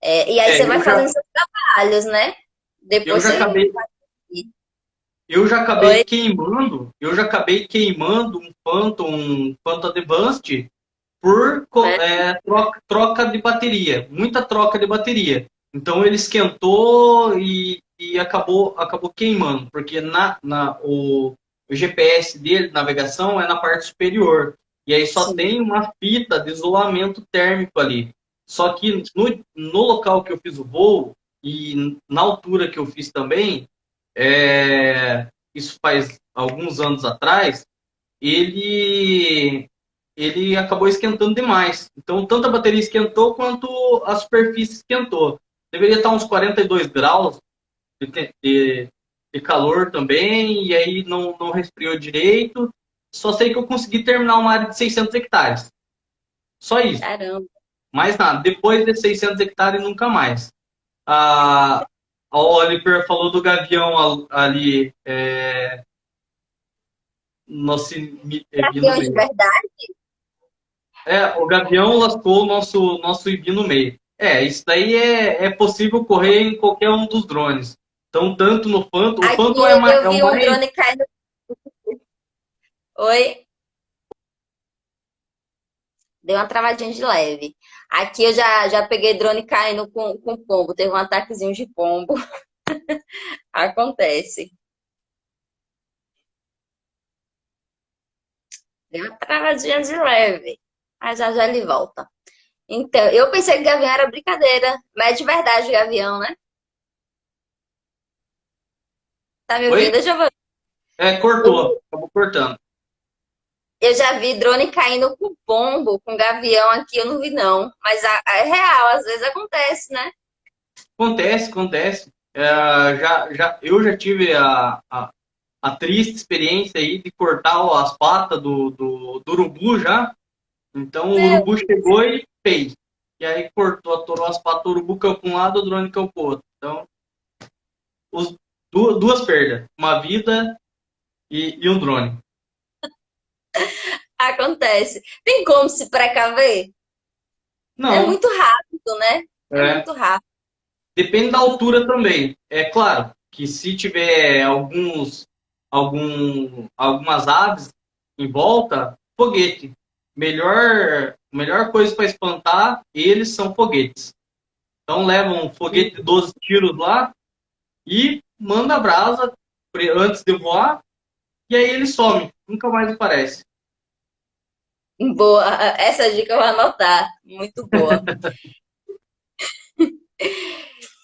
E aí você vai Eu já, fazendo seus trabalhos, né? eu Depois já você. acabei Eu já acabei Oi? queimando, um Phantom Advanced por É, troca de bateria, muita troca de bateria. Então ele esquentou e acabou queimando, porque o GPS dele, navegação, é na parte superior. E aí só sim. tem uma fita de isolamento térmico ali. Só que no local que eu fiz o voo, e na altura que eu fiz também, isso faz alguns anos atrás, ele, ele acabou esquentando demais. Então, tanto a bateria esquentou quanto a superfície esquentou. Deveria estar uns 42 graus de, de, de calor também, e aí não resfriou direito. Só sei que eu consegui terminar uma área de 600 hectares. Só isso. Caramba. Mais nada. Depois de 600 hectares, nunca mais. A Oliver falou do gavião ali, nosso IBI no Gavião de meio. verdade? O gavião lascou o nosso IBI no meio. Isso daí é possível correr em qualquer um dos drones. Então, tanto no Phantom, o Aqui Phantom é eu o vi um mais. drone caindo. Oi? Deu uma travadinha de leve. Aqui eu já peguei drone caindo com pombo. Teve um ataquezinho de pombo. Acontece. Deu uma travadinha de leve. Mas já ele volta. Então, eu pensei que gavião era brincadeira. Mas é de verdade o gavião, né? Tá me Oi? ouvindo, Giovanni? Cortou. Acabou cortando. Eu já vi drone caindo com pombo, com gavião aqui, eu não vi não. Mas é real, às vezes acontece, né? Acontece, acontece. Eu já tive a triste experiência aí de cortar as patas do urubu já. Então o Meu, urubu chegou e fez. E aí cortou, atorou as patas do urubu, caiu para um lado, o drone caiu para o outro. Então, os, duas perdas. Uma vida e um drone. acontece. Tem como se precaver? É Não, muito rápido, né? É é, muito rápido. depende da altura também. É claro que se tiver algumas aves em volta, foguete. Melhor coisa para espantar eles são foguetes. Então levam um foguete de 12 tiros lá e manda a brasa antes de voar, e aí ele some, nunca mais aparece. Boa. Essa dica eu vou anotar. Muito boa.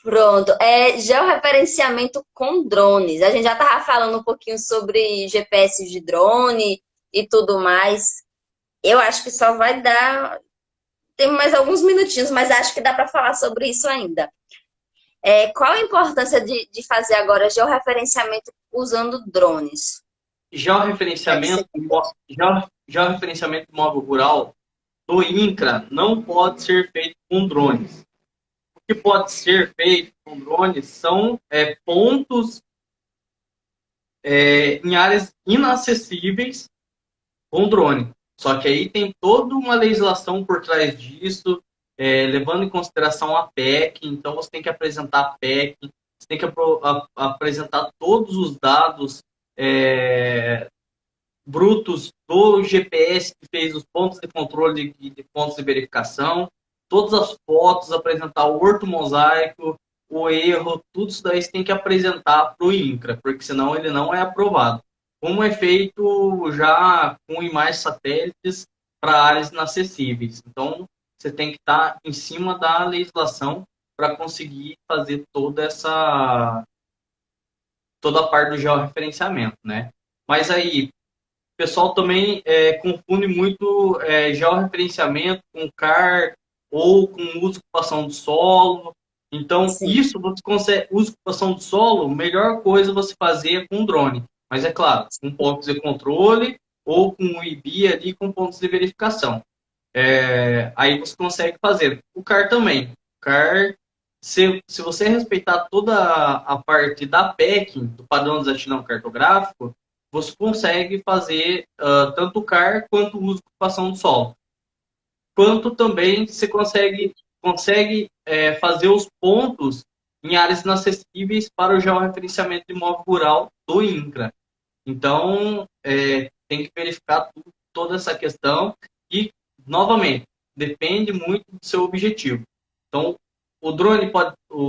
Pronto. Georreferenciamento com drones. A gente já estava falando um pouquinho sobre GPS de drone e tudo mais. Eu acho que só vai dar. Tem mais alguns minutinhos, mas acho que dá para falar sobre isso ainda. Qual a importância de fazer agora georreferenciamento usando drones? Deve ser. Georreferenciamento móvel rural do INCRA não pode ser feito com drones. O que pode ser feito com drones são pontos em áreas inacessíveis com drone. Só que aí tem toda uma legislação por trás disso, levando em consideração a PEC. Então você tem que apresentar a PEC, você tem que apresentar todos os dados brutos do GPS que fez os pontos de controle de pontos de verificação, todas as fotos, apresentar o ortomosaico, o erro, tudo isso daí você tem que apresentar para o INCRA, porque senão ele não é aprovado. Como é feito já com imagens satélites para áreas inacessíveis. Então, você tem que estar em cima da legislação para conseguir fazer toda a parte do georreferenciamento, né? Mas aí, o pessoal também confunde muito georreferenciamento com CAR ou com uso e ocupação do solo. Então, Sim. isso você consegue, uso e ocupação do solo, melhor coisa você fazer é com drone. Mas é claro, com pontos de controle ou com o IBI ali com pontos de verificação. Aí você consegue fazer. O CAR também. O CAR, se você respeitar toda a parte da PEC, do padrão de exatidão cartográfico, você consegue fazer tanto o CAR quanto o uso e ocupação do solo. Quanto também você consegue fazer os pontos em áreas inacessíveis para o georreferenciamento de imóvel rural do INCRA. Então, tem que verificar toda essa questão e, novamente, depende muito do seu objetivo. Então, o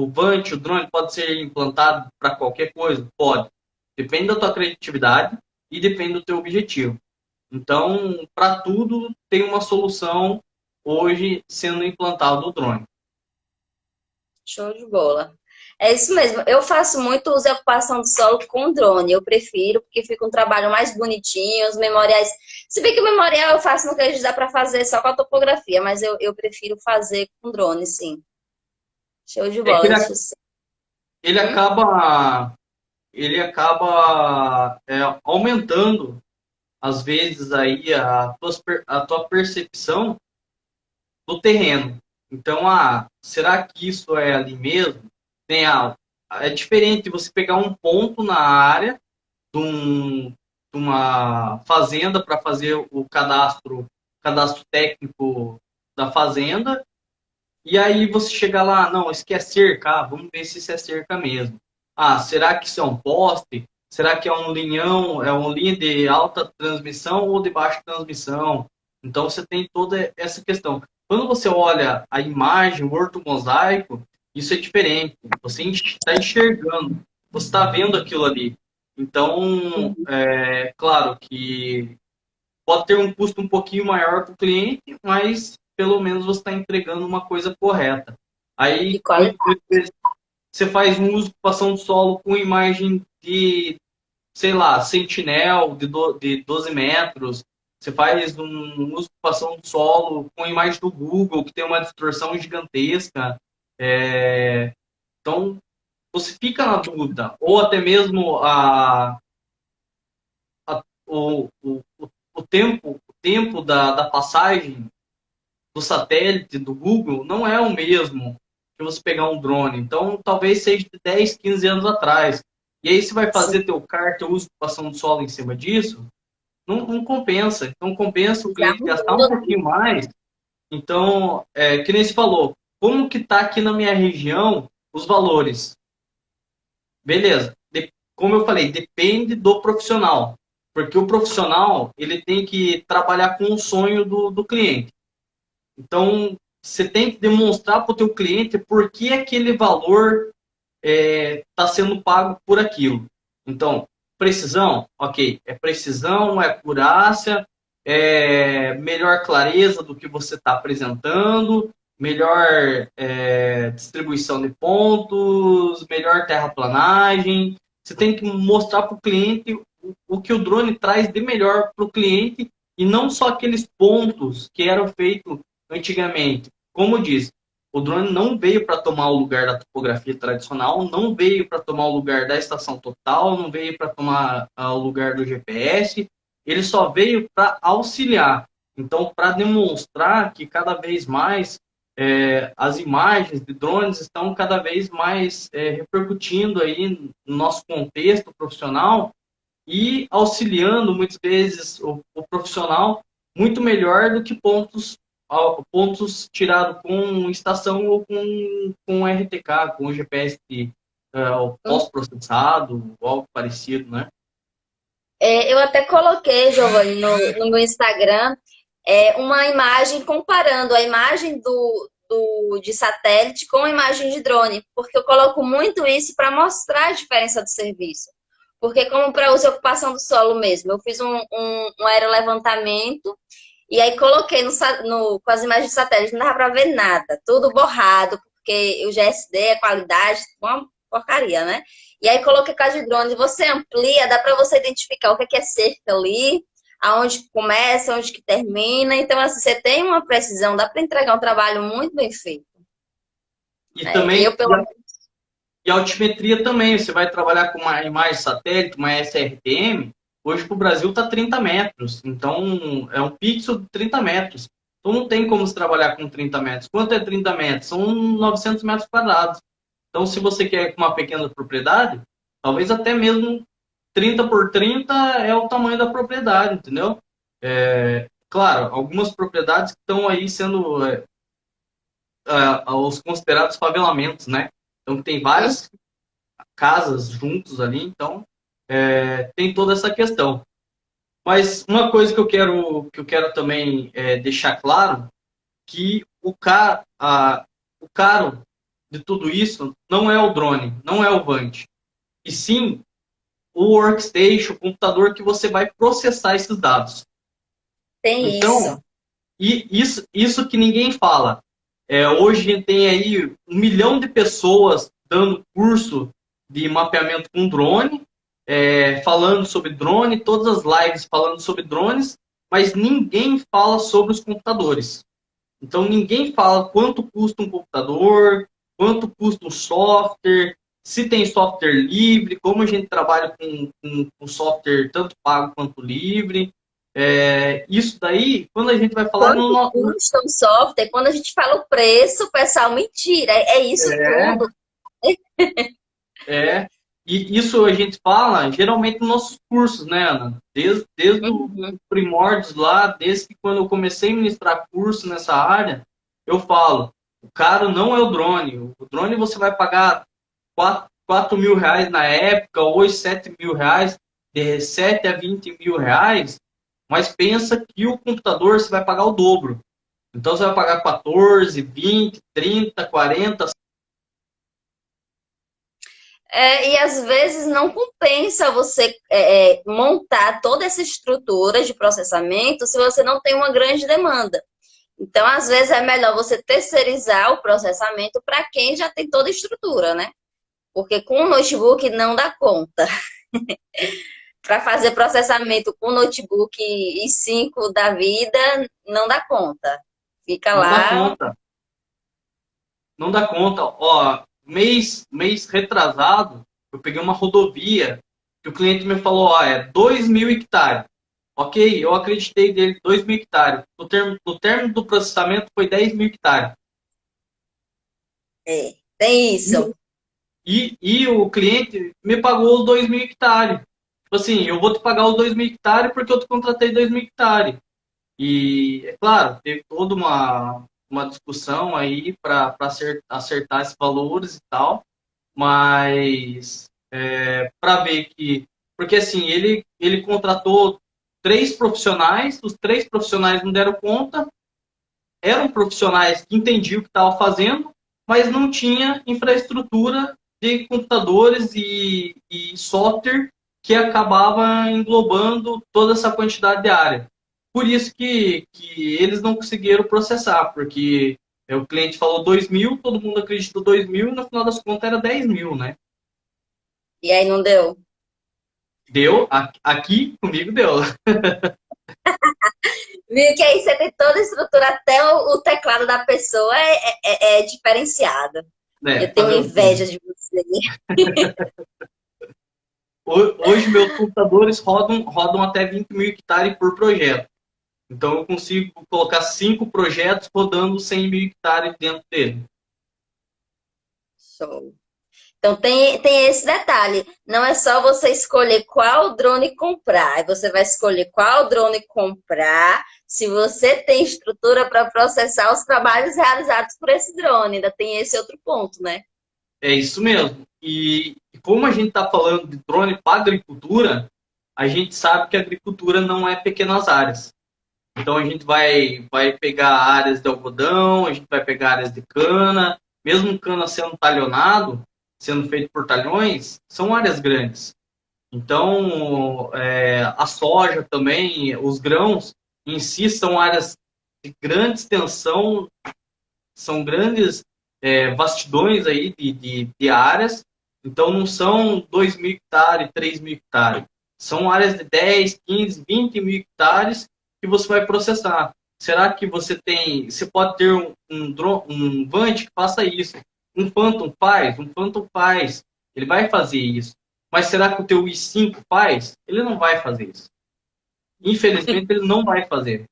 VANT, o drone pode ser implantado para qualquer coisa? Pode. Depende da tua criatividade e depende do teu objetivo. Então, para tudo, tem uma solução hoje sendo implantado o drone. Show de bola. É isso mesmo. Eu faço muito uso e ocupação do solo com drone. Eu prefiro, porque fica um trabalho mais bonitinho, os memoriais. Se bem que o memorial eu faço no que dá para fazer só com a topografia, mas eu prefiro fazer com drone, sim. Show de É que bola, isso sim. ele acaba, ele acaba aumentando, às vezes, aí a tua percepção do terreno. Então, será que isso é ali mesmo? É diferente você pegar um ponto na área de uma fazenda para fazer o cadastro técnico da fazenda, e aí você chega lá, não, isso aqui é cerca, vamos ver se isso é cerca mesmo. Será que isso é um poste? Será que é um linhão, é uma linha de alta transmissão ou de baixa transmissão? Então você tem toda essa questão. Quando você olha a imagem, o ortomosaico, isso é diferente. Você está enxergando, você está vendo aquilo ali. Então, é claro que pode ter um custo um pouquinho maior para o cliente, mas pelo menos você está entregando uma coisa correta. De Aí, qualidade. muitas vezes, você faz um uso de ocupação de solo com imagem de, sei lá, Sentinel de 12 metros. Você faz um uso de ocupação de solo com imagem do Google, que tem uma distorção gigantesca. Então, você fica na dúvida. Ou até mesmo o tempo da passagem do satélite, do Google, não é o mesmo que você pegar um drone. Então, talvez seja de 10, 15 anos atrás. E aí você vai Sim, fazer teu kart, teu uso de ocupação do solo em cima disso, não compensa. Então, compensa o já cliente gastar um mudou. pouquinho mais. Então, que nem se falou, como que está aqui na minha região os valores? Beleza. Como eu falei, depende do profissional. Porque o profissional, ele tem que trabalhar com o sonho do cliente. Então, você tem que demonstrar para o teu cliente por que aquele valor está sendo pago por aquilo. Então, precisão, ok. É precisão, é acurácia, é melhor clareza do que você está apresentando, melhor distribuição de pontos, melhor terraplanagem. Você tem que mostrar para o cliente o que o drone traz de melhor para o cliente e não só aqueles pontos que eram feitos antigamente. Como eu disse, o drone não veio para tomar o lugar da topografia tradicional, não veio para tomar o lugar da estação total, não veio para tomar o lugar do GPS, ele só veio para auxiliar. Então, para demonstrar que cada vez mais as imagens de drones estão cada vez mais repercutindo aí no nosso contexto profissional e auxiliando muitas vezes o profissional muito melhor do que pontos tirados com estação ou com RTK, com o GPS pós-processado, ou algo parecido, né? Eu até coloquei, Giovanni, no meu Instagram, uma imagem comparando a imagem de satélite com a imagem de drone, porque eu coloco muito isso para mostrar a diferença do serviço. Porque como para uso e ocupação do solo mesmo, eu fiz um aerolevantamento e aí coloquei com as imagens de satélite, não dava para ver nada, tudo borrado, porque o GSD, a qualidade, uma porcaria, né? E aí coloquei com a de drone, você amplia, dá para você identificar o que é cerca ali, aonde que começa, onde que termina. Então, assim, você tem uma precisão, dá para entregar um trabalho muito bem feito. E Né? também, Eu, pelo e a altimetria também, você vai trabalhar com uma imagem satélite, uma SRTM, hoje para o Brasil está 30 metros, então é um pixel de 30 metros. Então não tem como se trabalhar com 30 metros. Quanto é 30 metros? São 900 metros quadrados. Então, se você quer uma pequena propriedade, talvez até mesmo 30 por 30 é o tamanho da propriedade, entendeu? Claro, algumas propriedades estão aí sendo os considerados favelamentos, né? Então, tem várias casas juntos ali, então tem toda essa questão. Mas uma coisa que eu quero também deixar claro, que o caro de tudo isso não é o drone, não é o Vant, e sim o workstation, o computador que você vai processar esses dados. tem Então, isso. e isso que ninguém fala. Hoje tem aí 1 milhão de pessoas dando curso de mapeamento com drone, falando sobre drone, todas as lives falando sobre drones, mas ninguém fala sobre os computadores. Então, ninguém fala quanto custa um computador, quanto custa um software, se tem software livre, como a gente trabalha com software tanto pago quanto livre. Isso daí, quando a gente vai falar Quanto no. custa um software? Quando a gente fala o preço, o pessoal, mentira, é isso É, tudo. é. E isso a gente fala geralmente nos nossos cursos, né, Ana? Desde o Uhum. primórdios lá, desde que quando eu comecei a ministrar curso nessa área, eu falo, o caro não é o drone. O drone você vai pagar 4 mil reais na época, hoje 7 mil reais, de 7 a 20 mil reais, mas pensa que o computador você vai pagar o dobro. Então você vai pagar 14, 20, 30, 40. E às vezes não compensa você montar toda essa estrutura de processamento se você não tem uma grande demanda. Então, às vezes, é melhor você terceirizar o processamento para quem já tem toda a estrutura, né? Porque com o notebook não dá conta. Para fazer processamento com notebook i5 da vida, não dá conta. Fica Não dá lá. conta. Não dá conta. Ó, mês retrasado, eu peguei uma rodovia que o cliente me falou, é 2 mil hectares. Ok, eu acreditei dele, 2 mil hectares. No término do processamento foi 10 mil hectares. Tem isso. E o cliente me pagou os 2 mil hectares. Tipo assim, eu vou te pagar os 2 mil hectares porque eu te contratei 2 mil hectares. E, é claro, teve toda uma discussão aí para acertar esses valores e tal, mas para ver que. Porque assim, ele contratou 3 profissionais, os 3 profissionais não deram conta, eram profissionais que entendiam o que estavam fazendo, mas não tinha infraestrutura de computadores e software que acabava englobando toda essa quantidade de área. Por isso que eles não conseguiram processar, porque o cliente falou 2 mil, todo mundo acreditou 2 mil, e no final das contas era 10 mil, né? E aí não deu. Deu, aqui comigo deu. Viu que aí você tem toda a estrutura, até o teclado da pessoa é diferenciado. Né? Eu tenho Fazer o quê? inveja de você. Hoje meus computadores rodam até 20 mil hectares por projeto. Então eu consigo colocar 5 projetos rodando 100 mil hectares dentro dele. Show. Então tem esse detalhe. Não é só você escolher qual drone comprar. Aí você vai escolher qual drone comprar se você tem estrutura para processar os trabalhos realizados por esse drone. Ainda tem esse outro ponto, né? É isso mesmo. E como a gente está falando de drone para agricultura, a gente sabe que a agricultura não é pequenas áreas. Então a gente vai pegar áreas de algodão, a gente vai pegar áreas de cana, mesmo cana sendo talhonado, sendo feito por talhões, são áreas grandes. Então, a soja também, os grãos em si são áreas de grande extensão, são grandes vastidões aí de áreas. Então, não são 2 mil hectares, 3 mil hectares. São áreas de 10, 15, 20 mil hectares que você vai processar. Será que você pode ter um Vant que faça isso? Um Phantom faz? Um Phantom faz. Ele vai fazer isso. Mas será que o teu i5 faz? Ele não vai fazer isso. Infelizmente, ele não vai fazer.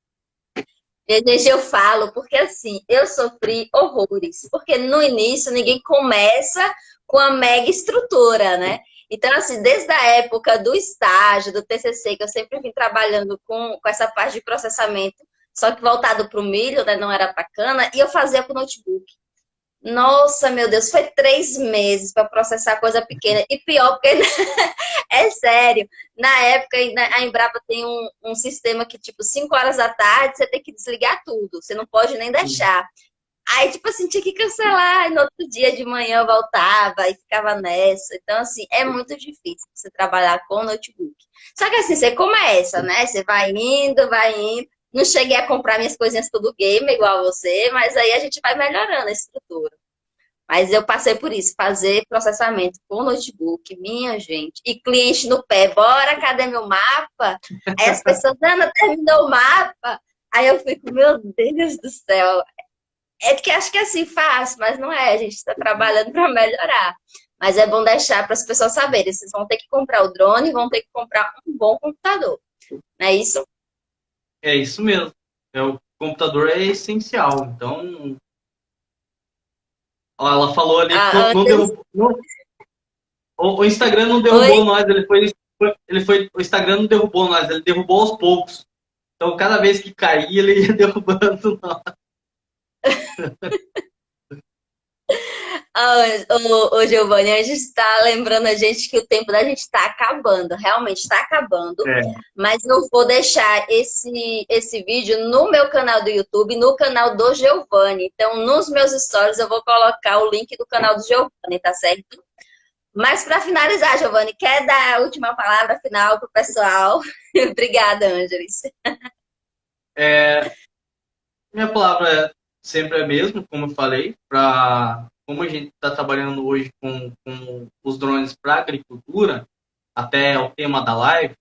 E, gente, eu falo porque assim, eu sofri horrores. Porque no início ninguém começa com a mega estrutura, né? Então, assim, desde a época do estágio, do TCC, que eu sempre vim trabalhando com essa parte de processamento, só que voltado para o milho, né? Não era para cana, e eu fazia com notebook. Nossa, meu Deus, foi 3 meses para processar coisa pequena. E pior, porque é sério. Na época, a Embrapa tem um sistema que, tipo, 5 horas da tarde, você tem que desligar tudo. Você não pode nem deixar. Aí, tipo assim, tinha que cancelar. E no outro dia de manhã eu voltava e ficava nessa. Então, assim, é muito difícil você trabalhar com notebook. Só que assim, você começa, né? Você vai indo, vai indo. Não cheguei a comprar minhas coisinhas tudo game, igual a você, mas aí a gente vai melhorando a estrutura. Mas eu passei por isso, fazer processamento com notebook, minha gente, e cliente no pé, bora, cadê meu mapa? Aí as pessoas, Ana, terminou o mapa? Aí eu fico, meu Deus do céu. É que acho que é assim fácil, mas não é, a gente está trabalhando para melhorar. Mas é bom deixar para as pessoas saberem, vocês vão ter que comprar o drone, vão ter que comprar um bom computador. Não é isso? É isso mesmo. O computador é essencial. Então, ó, ela falou ali que Ah, não antes, derrubou. O Instagram não oi? derrubou nós, o Instagram não derrubou nós, ele derrubou aos poucos. Então, cada vez que caía, ele ia derrubando nós. Ah, ô, Giovanni, a gente está lembrando a gente que o tempo da gente está acabando, realmente está acabando, É, mas eu vou deixar esse vídeo no meu canal do YouTube, no canal do Giovanni. Então, nos meus stories, eu vou colocar o link do canal do Giovanni, tá certo? Mas para finalizar, Giovanni, quer dar a última palavra final para o pessoal? Obrigada, Ângeles. é, minha palavra sempre é a mesma, como eu falei, como a gente está trabalhando hoje com os drones para agricultura, até o tema da live,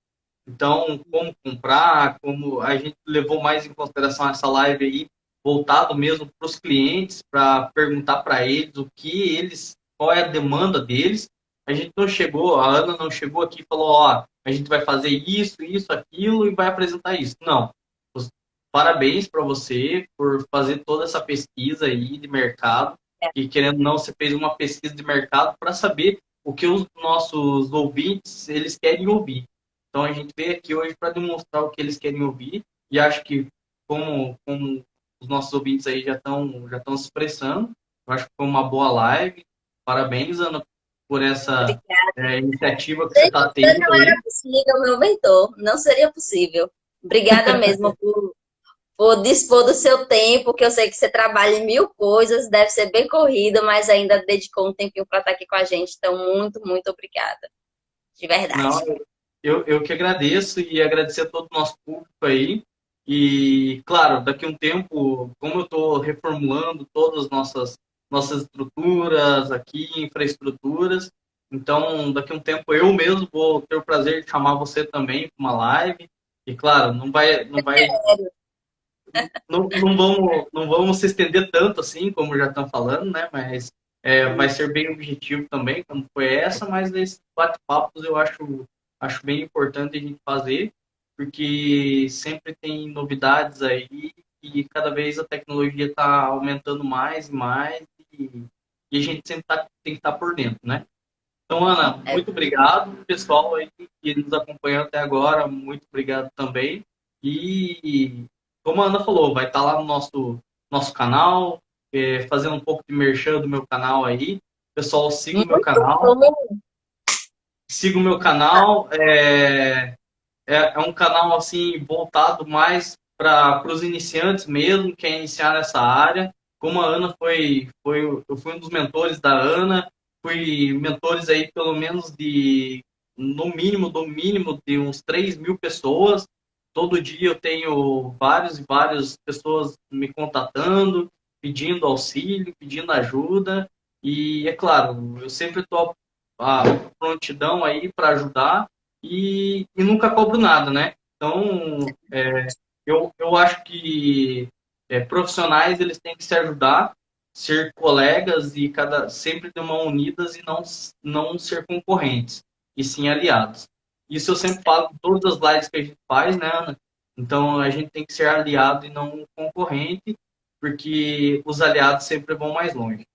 então, como comprar, como a gente levou mais em consideração essa live aí, voltado mesmo para os clientes, para perguntar para eles qual é a demanda deles. A gente não chegou, a Ana não chegou aqui e falou, ó, a gente vai fazer isso, aquilo e vai apresentar isso. Não. Parabéns para você por fazer toda essa pesquisa aí de mercado. E querendo ou não, você fez uma pesquisa de mercado para saber o que os nossos ouvintes eles querem ouvir. Então a gente veio aqui hoje para demonstrar o que eles querem ouvir e acho que como os nossos ouvintes aí já estão se expressando, eu acho que foi uma boa live. Parabéns, Ana, por essa iniciativa que você Sem está você tendo não aí. era possível, meu mentor. Não seria possível. Obrigada mesmo por dispor do seu tempo, que eu sei que você trabalha em mil coisas, deve ser bem corrido, mas ainda dedicou um tempinho para estar aqui com a gente. Então, muito, muito obrigada. De Não, verdade. eu que agradeço e agradecer a todo o nosso público aí. E, claro, daqui a um tempo, como eu estou reformulando todas as nossas estruturas aqui, infraestruturas, então daqui a um tempo eu mesmo vou ter o prazer de chamar você também para uma live. E, claro, não vamos se estender tanto assim, como já estão falando, né? Mas vai ser bem objetivo também, como foi essa, mas esses bate-papos eu acho bem importante a gente fazer, porque sempre tem novidades aí e cada vez a tecnologia está aumentando mais e mais e a gente sempre tem que estar por dentro, né? Então, Ana, É, muito obrigado, pessoal aí que nos acompanhou até agora, muito obrigado também. E como a Ana falou, vai estar lá no nosso canal, fazendo um pouco de merchan do meu canal aí. Pessoal, siga o meu muito canal. bom. Siga o meu canal. É um canal assim voltado mais para os iniciantes mesmo, quem iniciar nessa área. Como a Ana eu fui um dos mentores da Ana, fui mentores aí pelo menos no mínimo, do mínimo, de uns 3.000 pessoas. Todo dia eu tenho várias e várias pessoas me contatando, pedindo auxílio, pedindo ajuda. E é claro, eu sempre estou à prontidão aí para ajudar e nunca cobro nada, né? Então, eu acho que profissionais eles têm que se ajudar, ser colegas e sempre de mão unidas e não ser concorrentes, e sim aliados. Isso eu sempre falo em todas as lives que a gente faz, né, Ana? Então, a gente tem que ser aliado e não concorrente, porque os aliados sempre vão mais longe.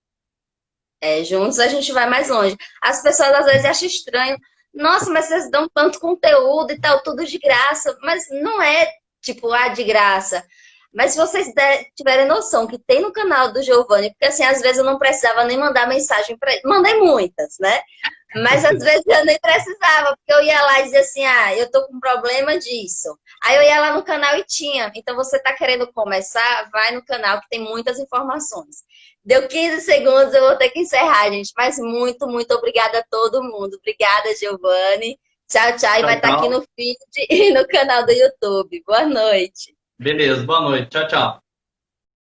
Juntos a gente vai mais longe. As pessoas às vezes acham estranho. Nossa, mas vocês dão tanto conteúdo e tal, tudo de graça. Mas não é tipo, de graça. Mas se vocês tiverem noção que tem no canal do Giovanni, porque assim, às vezes eu não precisava nem mandar mensagem para ele. Mandei muitas, né? Mas às vezes eu nem precisava, porque eu ia lá e dizia assim, eu tô com problema disso. Aí eu ia lá no canal e tinha. Então você tá querendo começar, vai no canal que tem muitas informações. Deu 15 segundos, eu vou ter que encerrar, gente. Mas muito, muito obrigada a todo mundo. Obrigada, Giovanni. Tchau, tchau. E Tchau, vai estar aqui tchau. no feed e no canal do YouTube. Boa noite. Beleza, boa noite. Tchau, tchau.